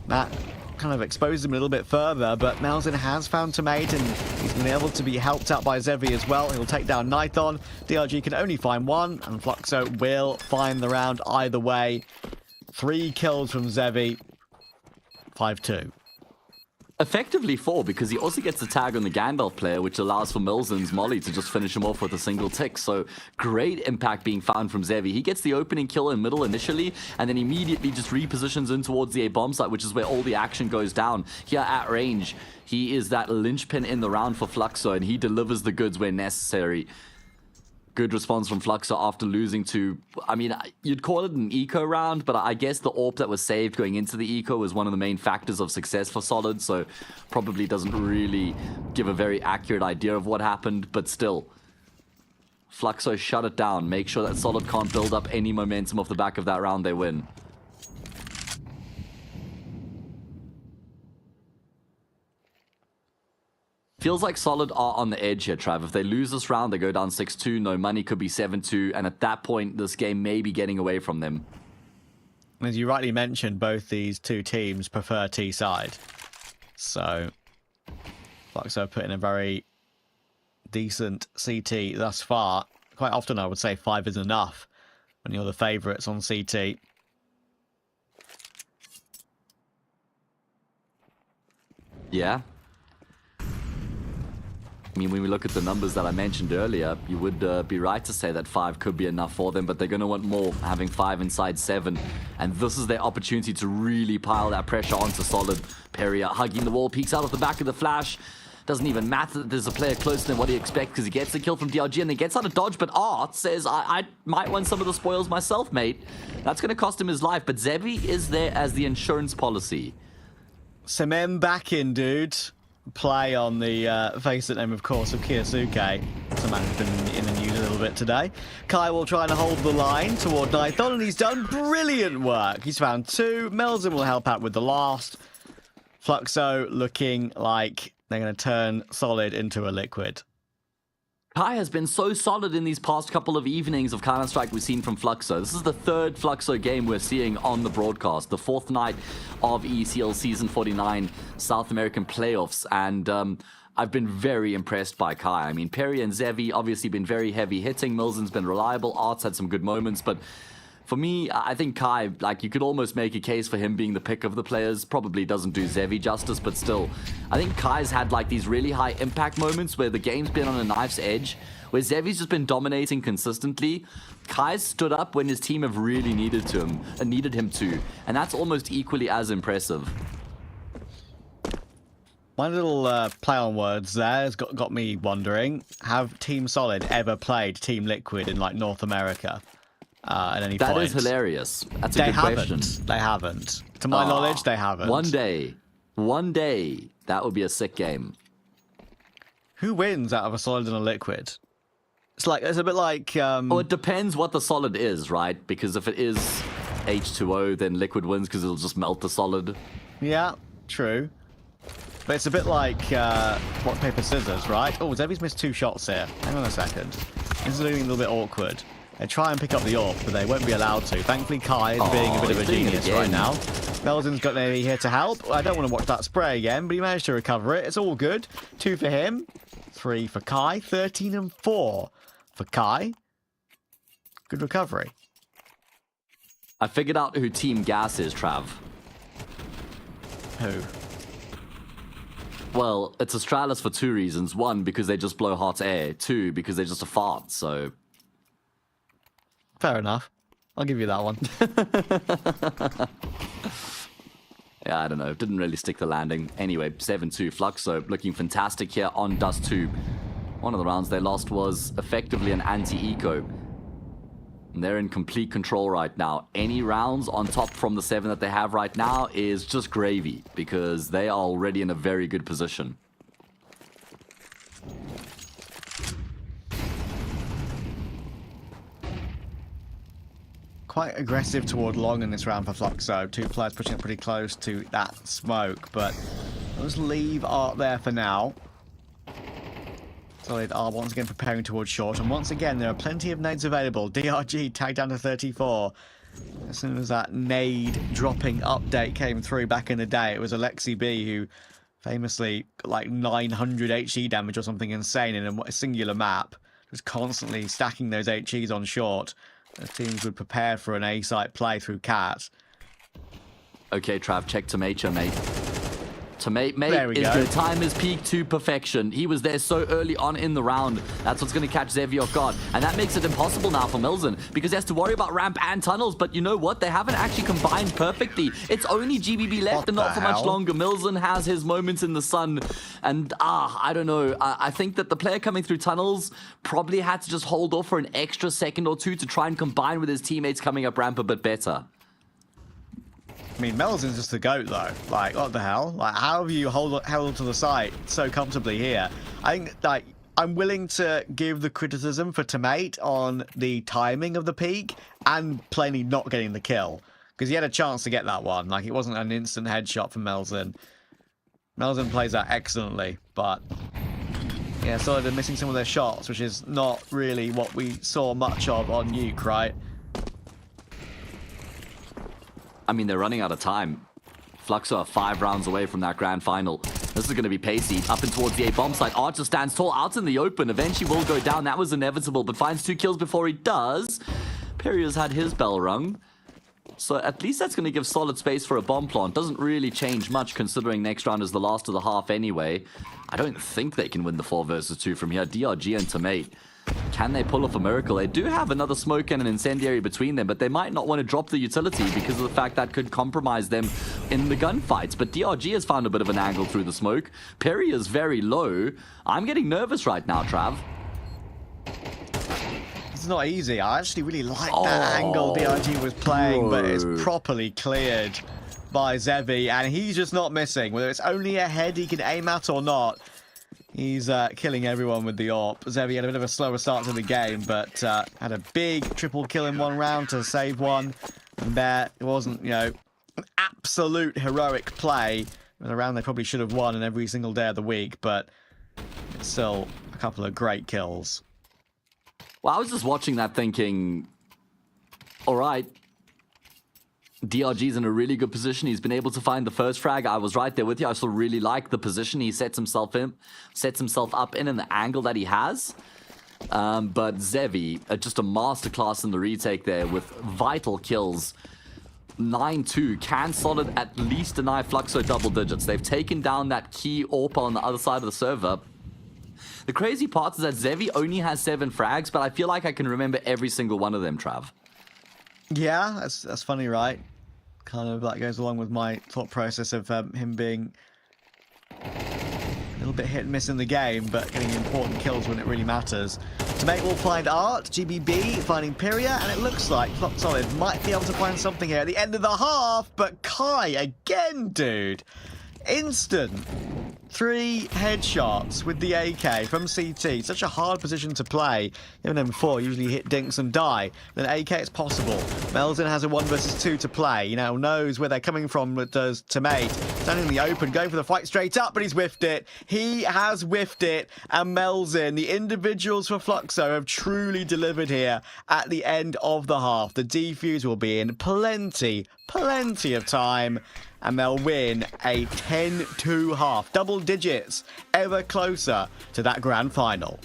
Speaker 1: That kind of exposed him a little bit further, but Malzin has found Tomate, and he's been able to be helped out by Zevi as well. He'll take down Nighthon. DRG can only find one, and Fluxo will find the round either way. 3 kills from Zevi. 5-2.
Speaker 2: Effectively 4, because he also gets the tag on the Gandalf player, which allows for Milzen's molly to just finish him off with a single tick. So great impact being found from Zevi. He gets the opening kill in middle initially, and then immediately just repositions in towards the A bomb site, which is where all the action goes down. Here at range, he is that linchpin in the round for Fluxo, and he delivers the goods where necessary. Good response from Fluxo after losing to, I mean, you'd call it an eco round, but I guess the AWP that was saved going into the eco was one of the main factors of success for Solid, so probably doesn't really give a very accurate idea of what happened, but still. Fluxo shut it down, make sure that Solid can't build up any momentum off the back of that round, they win. Feels like Solid are on the edge here, Trav. If they lose this round, they go down 6-2. No money, could be 7-2. And at that point, this game may be getting away from them.
Speaker 1: As you rightly mentioned, both these two teams prefer T side. So, Fluxo put in a very decent CT thus far. Quite often, I would say 5 is enough when you're the favourites on CT.
Speaker 2: Yeah. I mean, when we look at the numbers that I mentioned earlier, you would be right to say that 5 could be enough for them, but they're going to want more, having 5 inside 7. And this is their opportunity to really pile that pressure onto Solid. Perrier hugging the wall, peeks out of the back of the flash. Doesn't even matter that there's a player closer than what he expects, because he gets the kill from DRG and then gets out of dodge. But Art says, I might want some of the spoils myself, mate. That's going to cost him his life, but Zevi is there as the insurance policy.
Speaker 1: Semen back in, dude. Play on the face name, of course, of Kiyosuke. Some man who's been in the news a little bit today. Kai will try to hold the line toward Nighthon, and he's done brilliant work. He's found 2. Melzen will help out with the last. Fluxo looking like they're going to turn Solid into a liquid.
Speaker 2: Kai has been so solid in these past couple of evenings of Counter-Strike we've seen from Fluxo. This is the 3rd Fluxo game we're seeing on the broadcast. The 4th night of ECL Season 49 South American Playoffs. And I've been very impressed by Kai. I mean, Perry and Zevi obviously been very heavy hitting. Milzen's been reliable. Art's had some good moments. But For me, I think Kai, like, you could almost make a case for him being the pick of the players. Probably doesn't do Zevi justice, but still. I think Kai's had, like, these really high impact moments where the game's been on a knife's edge, where Zevi's just been dominating consistently. Kai's stood up when his team have really needed him to, and that's almost equally as impressive.
Speaker 1: My little play on words there has got me wondering, have Team Solid ever played Team Liquid in, like, North America? At any point.
Speaker 2: That is hilarious. That's a good question.
Speaker 1: They haven't. To my knowledge, they haven't.
Speaker 2: One day, that would be a sick game.
Speaker 1: Who wins out of a Solid and a Liquid? It's a bit like.
Speaker 2: Oh, it depends what the Solid is, right? Because if it is H2O, then Liquid wins because it'll just melt the Solid.
Speaker 1: Yeah, true. But it's a bit like rock, paper, scissors, right? Oh, Zevi's missed 2 shots here. Hang on a second. This is looking a little bit awkward. They try and pick up the AWP, but they won't be allowed to. Thankfully, Kai is being a bit of a genius right now. Melzin's got Navy here to help. I don't want to watch that spray again, but he managed to recover it. It's all good. 2 for him. 3 for Kai. 13 and 4 for Kai. Good recovery.
Speaker 2: I figured out who Team Gas is, Trav.
Speaker 1: Who?
Speaker 2: Well, it's Astralis for 2 reasons. 1, because they just blow hot air. 2, because they're just a fart, so...
Speaker 1: Fair enough. I'll give you that one.
Speaker 2: Yeah, I don't know. Didn't really stick the landing. Anyway, 7-2. Fluxo looking fantastic here on Dust 2. One of the rounds they lost was effectively an anti-eco. And they're in complete control right now. Any rounds on top from the 7 that they have right now is just gravy, because they are already in a very good position.
Speaker 1: Quite aggressive toward long in this round for Fluxo. 2 players pushing it pretty close to that smoke, but let's leave Art there for now. Solid are once again preparing towards short, and once again there are plenty of nades available. DRG tagged down to 34. As soon as that nade dropping update came through back in the day, it was Alexi B who famously got like 900 HE damage or something insane in a singular map. Just constantly stacking those HEs on short. As teams would prepare for an A-site play through Cat.
Speaker 2: Okay, Trav, check Tomato, mate. Tomate, mate,
Speaker 1: There we
Speaker 2: is
Speaker 1: go.
Speaker 2: going to time his peak to perfection. He was there so early on in the round. That's what's going to catch Zevi off guard. And that makes it impossible now for Milzen, because he has to worry about ramp and tunnels. But you know what? They haven't actually combined perfectly. It's only GBB left,
Speaker 1: What
Speaker 2: and not
Speaker 1: the
Speaker 2: for much
Speaker 1: hell?
Speaker 2: longer. Milzen has his moments in the sun. And, I don't know. I think that the player coming through tunnels probably had to just hold off for an extra second or 2 to try and combine with his teammates coming up ramp a bit better.
Speaker 1: I mean, Melzin's just the GOAT, though. Like, what the hell? Like, how have you held to the site so comfortably here? I think, like, I'm willing to give the criticism for Tomate on the timing of the peak and plainly not getting the kill. Because he had a chance to get that one. Like, it wasn't an instant headshot from Melzin. Melzin plays that excellently, but... yeah, so they're missing some of their shots, which is not really what we saw much of on Nuke, right?
Speaker 2: I mean, they're running out of time. Fluxo are 5 rounds away from that grand final. This is going to be pacey. Up and towards the A bomb site. Archer stands tall out in the open. Eventually will go down. That was inevitable, but finds 2 kills before he does. Perry has had his bell rung. So at least that's going to give solid space for a bomb plant. Doesn't really change much considering next round is the last of the half anyway. I don't think they can win the 4 versus 2 from here. DRG and Tomate. Can they pull off a miracle? They do have another smoke and an incendiary between them, but they might not want to drop the utility because of the fact that could compromise them in the gunfights. But DRG has found a bit of an angle through the smoke. Perry is very low. I'm getting nervous right now, Trav.
Speaker 1: It's not easy. I actually really like that angle DRG was playing, but it's properly cleared by Zevi, and he's just not missing. Whether it's only a head he can aim at or not, he's killing everyone with the AWP. Zevi had a bit of a slower start to the game, but had a big triple kill in one round to save one. And there, it wasn't, you know, an absolute heroic play. It was a round they probably should have won in every single day of the week, but it's still a couple of great kills.
Speaker 2: Well, I was just watching that thinking, all right, DRG's in a really good position. He's been able to find the first frag. I was right there with you. I still really like the position he sets himself up in and the angle that he has. But Zevi, just a masterclass in the retake there with vital kills. 9-2 can solid at least deny Fluxo double digits. They've taken down that key AWP on the other side of the server. The crazy part is that Zevi only has 7 frags, but I feel like I can remember every single one of them, Trav.
Speaker 1: Yeah, that's funny, right? Kind of like goes along with my thought process of him being a little bit hit and miss in the game, but getting important kills when it really matters. To make will find Art, GBB finding Pyria, and it looks like Solid might be able to find something here at the end of the half, but Kai again, dude. Instant 3 headshots with the AK from CT. Such a hard position to play. Even M4 usually hit dinks and die. Then AK it's possible. Melzen has a 1 versus 2 to play. You know, knows where they're coming from, but does to mate. Standing in the open, going for the fight straight up, but he's whiffed it. He has whiffed it. And Melzen, the individuals for Fluxo have truly delivered here at the end of the half. The defuse will be in plenty of time. And they'll win a 10-2 half. Double digits, ever closer to that grand final.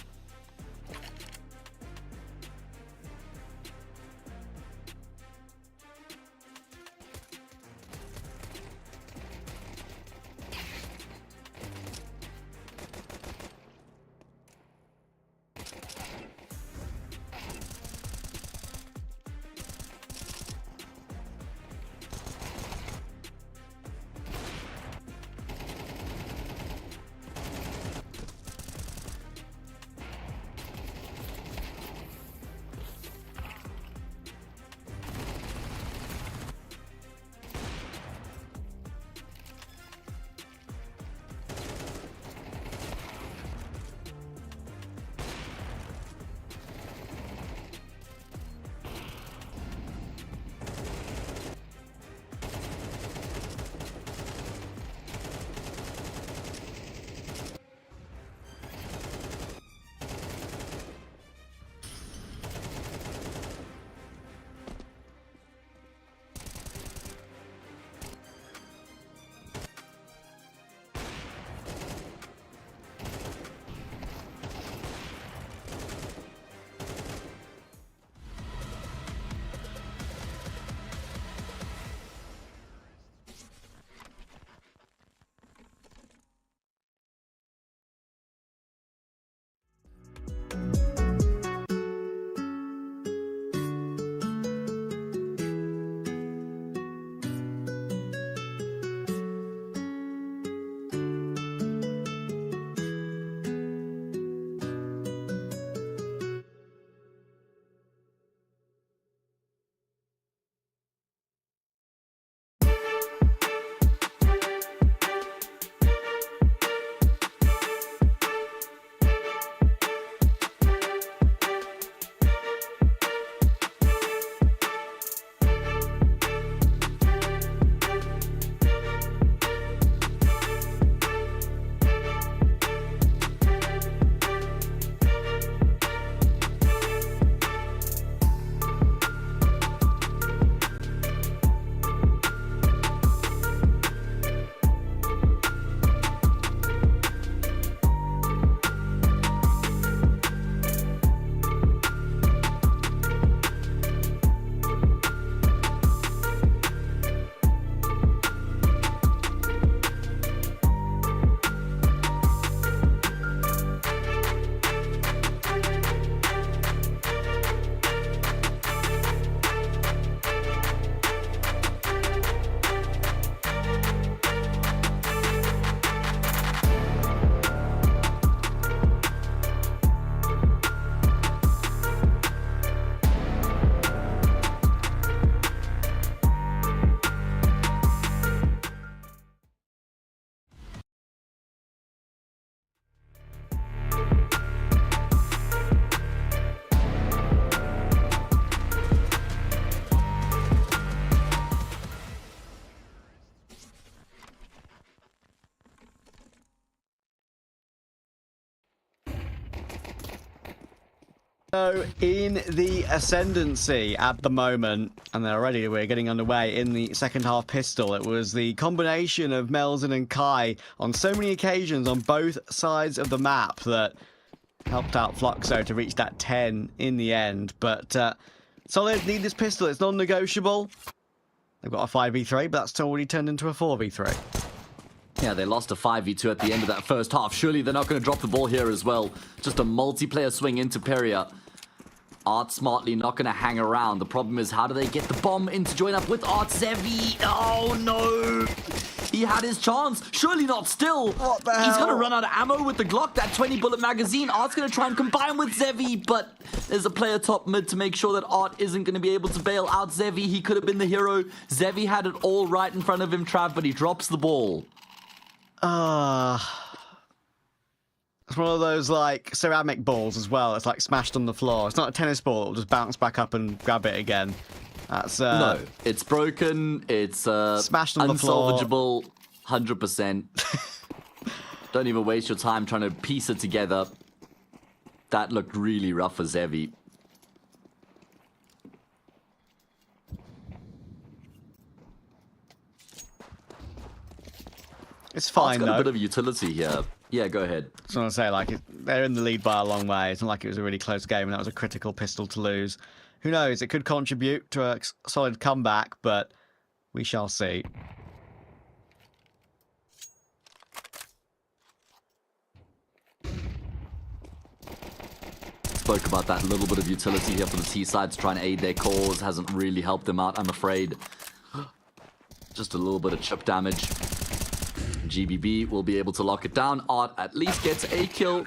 Speaker 1: So in the ascendancy at the moment, and already we're getting underway in the second half pistol, it was the combination of Melzen and Kai on so many occasions on both sides of the map that helped out Fluxo to reach that 10 in the end. But Solid need this pistol. It's non-negotiable. They've got a 5v3, but that's already turned into a 4v3.
Speaker 2: Yeah, they lost a 5v2 at the end of that first half. Surely they're not going to drop the ball here as well. Just a multiplayer swing into Peria. Art smartly not going to hang around. The problem is, how do they get the bomb in to join up with Art? Zevi? Oh, no. He had his chance. Surely not still.
Speaker 1: What the hell?
Speaker 2: He's going to run out of ammo with the Glock, that 20-bullet magazine. Art's going to try and combine with Zevi, but there's a player top mid to make sure that Art isn't going to be able to bail out Zevi. He could have been the hero. Zevi had it all right in front of him, Trav, but he drops the ball.
Speaker 1: It's one of those, like, ceramic balls as well. It's, like, smashed on the floor. It's not a tennis ball. It'll just bounce back up and grab it again. That's,
Speaker 2: No, it's broken. It's
Speaker 1: smashed on the floor.
Speaker 2: Unsalvageable, 100%. Don't even waste your time trying to piece it together. That looked really rough for Zevi.
Speaker 1: It's fine,
Speaker 2: It's got
Speaker 1: though.
Speaker 2: a bit of utility here. Yeah, go ahead.
Speaker 1: I just want to say, like, they're in the lead by a long way. It's not like it was a really close game, and that was a critical pistol to lose. Who knows? It could contribute to a solid comeback, but we shall see.
Speaker 2: Spoke about that little bit of utility here for the T-side to try and aid their cause. Hasn't really helped them out, I'm afraid. Just a little bit of chip damage. GBB will be able to lock it down. Art at least gets a kill,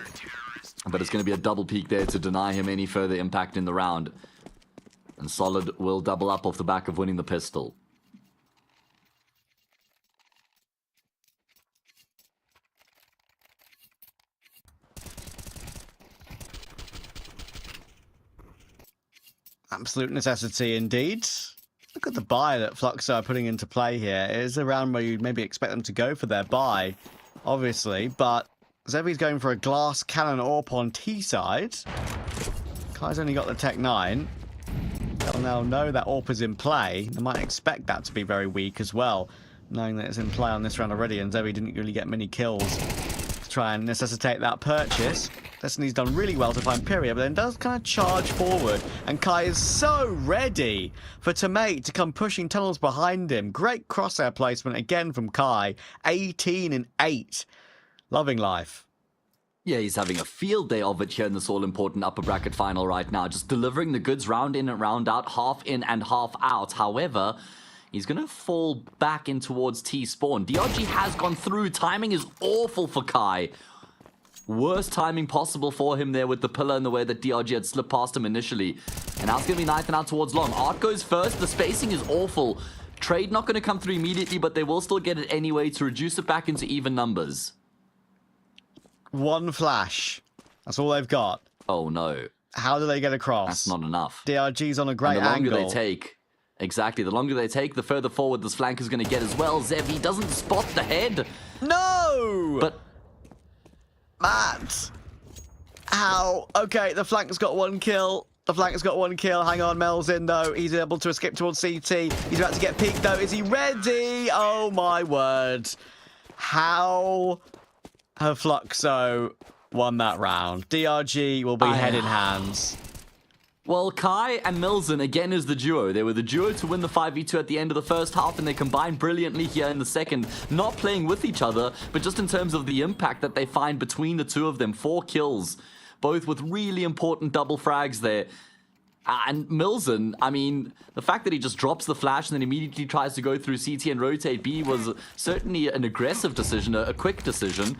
Speaker 2: but it's going to be a double peek there to deny him any further impact in the round. And Solid will double up off the back of winning the pistol.
Speaker 1: Absolute necessity indeed. Look at the buy that Fluxo are putting into play here. It is a round where you'd maybe expect them to go for their buy, obviously, but Zevi's going for a glass cannon AWP on T side. Kai's only got the Tech 9. They'll now know that AWP is in play. They might expect that to be very weak as well, knowing that it's in play on this round already, and Zevi didn't really get many kills to try and necessitate that purchase. Destiny's done really well to find Pyria, but then does kind of charge forward. And Kai is so ready for Tomate to come pushing tunnels behind him. Great crosshair placement again from Kai. 18 and 8. Loving life.
Speaker 2: Yeah, he's having a field day of it here in this all-important upper bracket final right now. Just delivering the goods round in and round out, half in and half out. However, he's going to fall back in towards T-spawn. DRG has gone through. Timing is awful for Kai. Worst timing possible for him there with the pillar and the way that DRG had slipped past him initially. And now it's going to be knifing out towards long. Art goes first. The spacing is awful. Trade not going to come through immediately, but they will still get it anyway to reduce it back into even numbers.
Speaker 1: One flash. That's all they've got.
Speaker 2: Oh, no.
Speaker 1: How do they get across?
Speaker 2: That's not enough.
Speaker 1: DRG's on a great
Speaker 2: and the longer
Speaker 1: angle.
Speaker 2: they take, exactly, the longer they take, the further forward this flank is going to get as well. Zevi doesn't spot the head.
Speaker 1: No!
Speaker 2: But
Speaker 1: Matt! How? Okay, the flank's got one kill. The flank's got one kill. Hang on, Mel's in, though. He's able to escape towards CT. He's about to get peeked, though. Is he ready? Oh, my word. How have Fluxo won that round? DRG will be head in hands.
Speaker 2: well, Kai and Milzen again is the duo. They were the duo to win the 5v2 at the end of the first half, and they combined brilliantly here in the second. Not playing with each other, but just in terms of the impact that they find between the two of them. 4 kills, both with really important double frags there. And Milzen, I mean, the fact that he just drops the flash and then immediately tries to go through CT and rotate B was certainly an aggressive decision, a quick decision,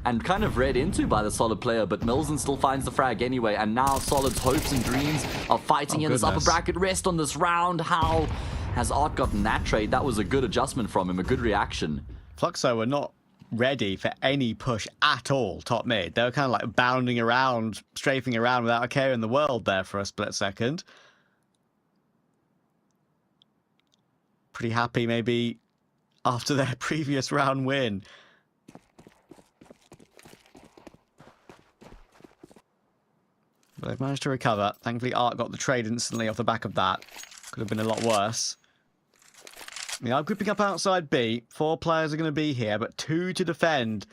Speaker 2: and kind of read into by the Solid player, but Milzen still finds the frag anyway, and now Solid's hopes and dreams of fighting in this upper bracket rest on this round. How has Art gotten that trade? That was a good adjustment from him, a good reaction.
Speaker 1: Fluxo were not ready for any push at all, top mid. They were kind of like bounding around, strafing around without a care in the world there for a split second. Pretty happy maybe after their previous round win. But they've managed to recover. Thankfully, Art got the trade instantly off the back of that. Could have been a lot worse. We are gripping up outside B. 4 players are going to be here, but 2 to defend.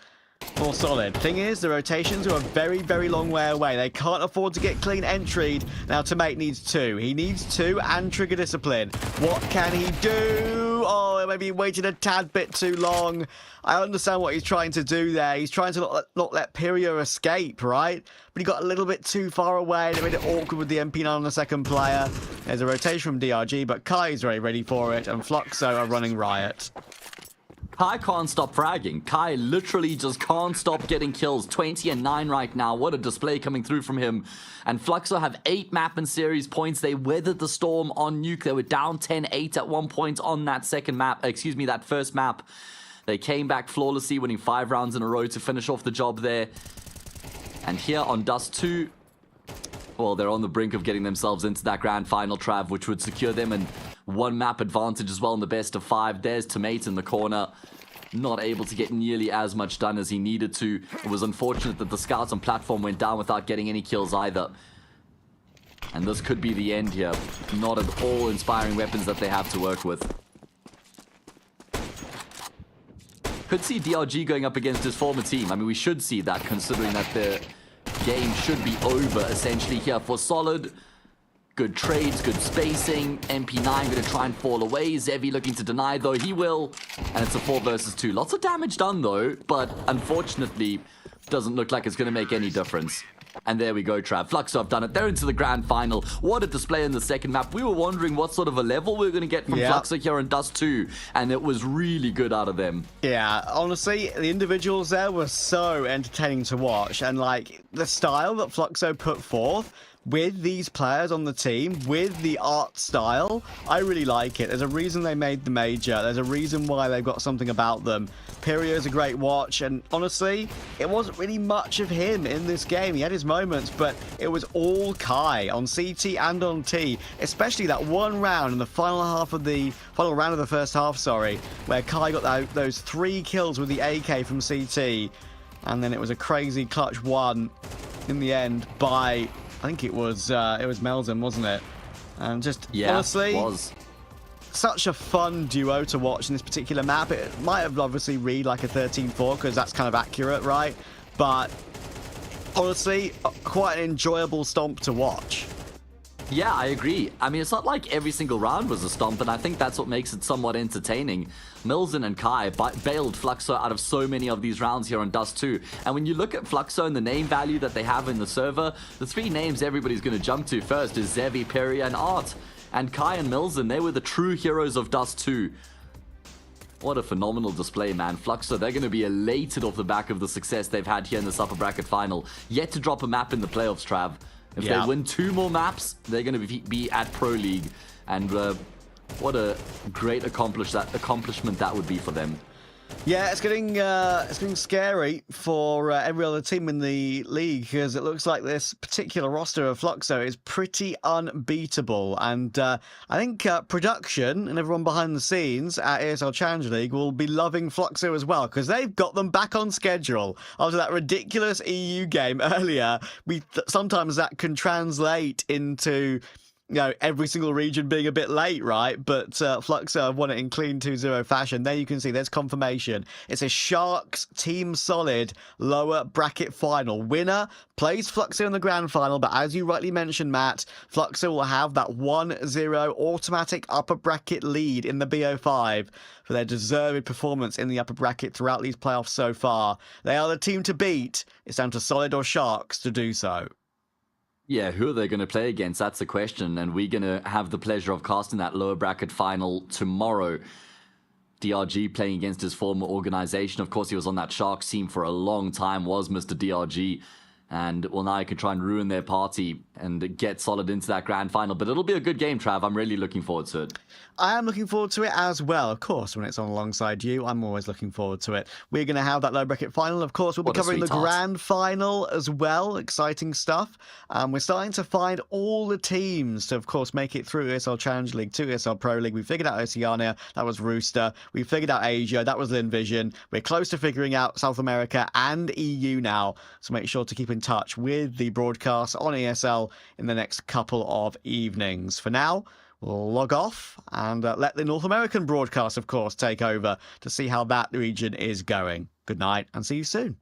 Speaker 1: more solid. Thing is, the rotations are a very, very long way away. They can't afford to get clean entried. Now, Tomate needs 2. He needs 2 and trigger discipline. What can he do? Oh, maybe he waited a tad bit too long. I understand what he's trying to do there. He's trying to not let Pyrio escape, right? But he got a little bit too far away. It made it awkward with the MP9 on the second player. There's a rotation from DRG, but Kai's very ready for it, and Fluxo are running riot.
Speaker 2: Kai can't stop fragging. Kai literally just can't stop getting kills. 20 and 9 right now. What a display coming through from him. And Fluxo have 8 map and series points. They weathered the storm on Nuke. They were down 10-8 at one point on that that first map. They came back flawlessly, winning 5 rounds in a row to finish off the job there. And here on Dust 2, well, they're on the brink of getting themselves into that grand final, Trav, which would secure them an 1 map advantage as well in the best of 5. There's Tomate in the corner, not able to get nearly as much done as he needed to. It was unfortunate that the scouts on platform went down without getting any kills either. And this could be the end here. Not at all inspiring weapons that they have to work with. Could see DRG going up against his former team. I mean, we should see that, considering that the game should be over essentially here for Solid. Good trades, good spacing. MP9 going to try and fall away. Zevi looking to deny, though he will. And it's a 4 versus 2. Lots of damage done, though, but unfortunately doesn't look like it's going to make any difference. And there we go, Trav. Fluxo have done it. They're into the grand final. What a display in the second map. We were wondering what sort of a level we were going to get from Fluxo here in Dust 2. And it was really good out of them.
Speaker 1: Yeah, honestly, the individuals there were so entertaining to watch. And, like, the style that Fluxo put forth with these players on the team, with the art style, I really like it. There's a reason they made the major. There's a reason why they've got something about them. Pyrio's a great watch, and honestly, it wasn't really much of him in this game. He had his moments, but it was all Kai on CT and on T, especially that one round in the final round of the first half, where Kai got those 3 kills with the AK from CT, and then it was a crazy clutch one in the end by, I think it was Melzen, wasn't it? And just honestly,
Speaker 2: it was
Speaker 1: such a fun duo to watch in this particular map. It might have obviously read like a 13-4 because that's kind of accurate, right? But honestly, quite an enjoyable stomp to watch.
Speaker 2: Yeah, I agree. I mean, it's not like every single round was a stomp, and I think that's what makes it somewhat entertaining. Milzen and Kai bailed Fluxo out of so many of these rounds here on Dust 2. And when you look at Fluxo and the name value that they have in the server, the 3 names everybody's going to jump to first is Zevi, Peri, and Art. And Kai and Milzen, they were the true heroes of Dust 2. What a phenomenal display, man. Fluxo, they're going to be elated off the back of the success they've had here in this upper bracket final. Yet to drop a map in the playoffs, Trav. If they win 2 more maps, they're going to be at Pro League. And what a great accomplishment that would be for them.
Speaker 1: Yeah, it's getting scary for every other team in the league, because it looks like this particular roster of Fluxo is pretty unbeatable. And I think production and everyone behind the scenes at ESL Challenger League will be loving Fluxo as well, because they've got them back on schedule after that ridiculous EU game earlier. Sometimes that can translate into, you know, every single region being a bit late, right? But Fluxo have won it in clean 2-0 fashion. There you can see there's confirmation. It's a Sharks Team Solid lower bracket final. Winner plays Fluxo in the grand final, but as you rightly mentioned, Matt, Fluxo will have that 1-0 automatic upper bracket lead in the BO5 for their deserved performance in the upper bracket throughout these playoffs so far. They are the team to beat. It's down to Solid or Sharks to do so.
Speaker 2: Yeah, who are they going to play against? That's the question. And we're going to have the pleasure of casting that lower bracket final tomorrow. DRG playing against his former organization. Of course, he was on that Sharks team for a long time, was Mr. DRG. And, well, now he can try and ruin their party and get Solid into that grand final. But it'll be a good game, Trav. I'm really looking forward to it.
Speaker 1: I am looking forward to it as well. Of course, when it's on alongside you, I'm always looking forward to it. We're going to have that low bracket final. Of course, we'll be covering the grand final as well. Exciting stuff. We're starting to find all the teams to, of course, make it through ESL Challenger League to ESL Pro League. We figured out Oceania. That was Rooster. We figured out Asia. That was Linvision. We're close to figuring out South America and EU now. So make sure to keep in touch with the broadcast on ESL in the next couple of evenings. For now, we'll log off and let the North American broadcast, of course, take over to see how that region is going. Good night and see you soon.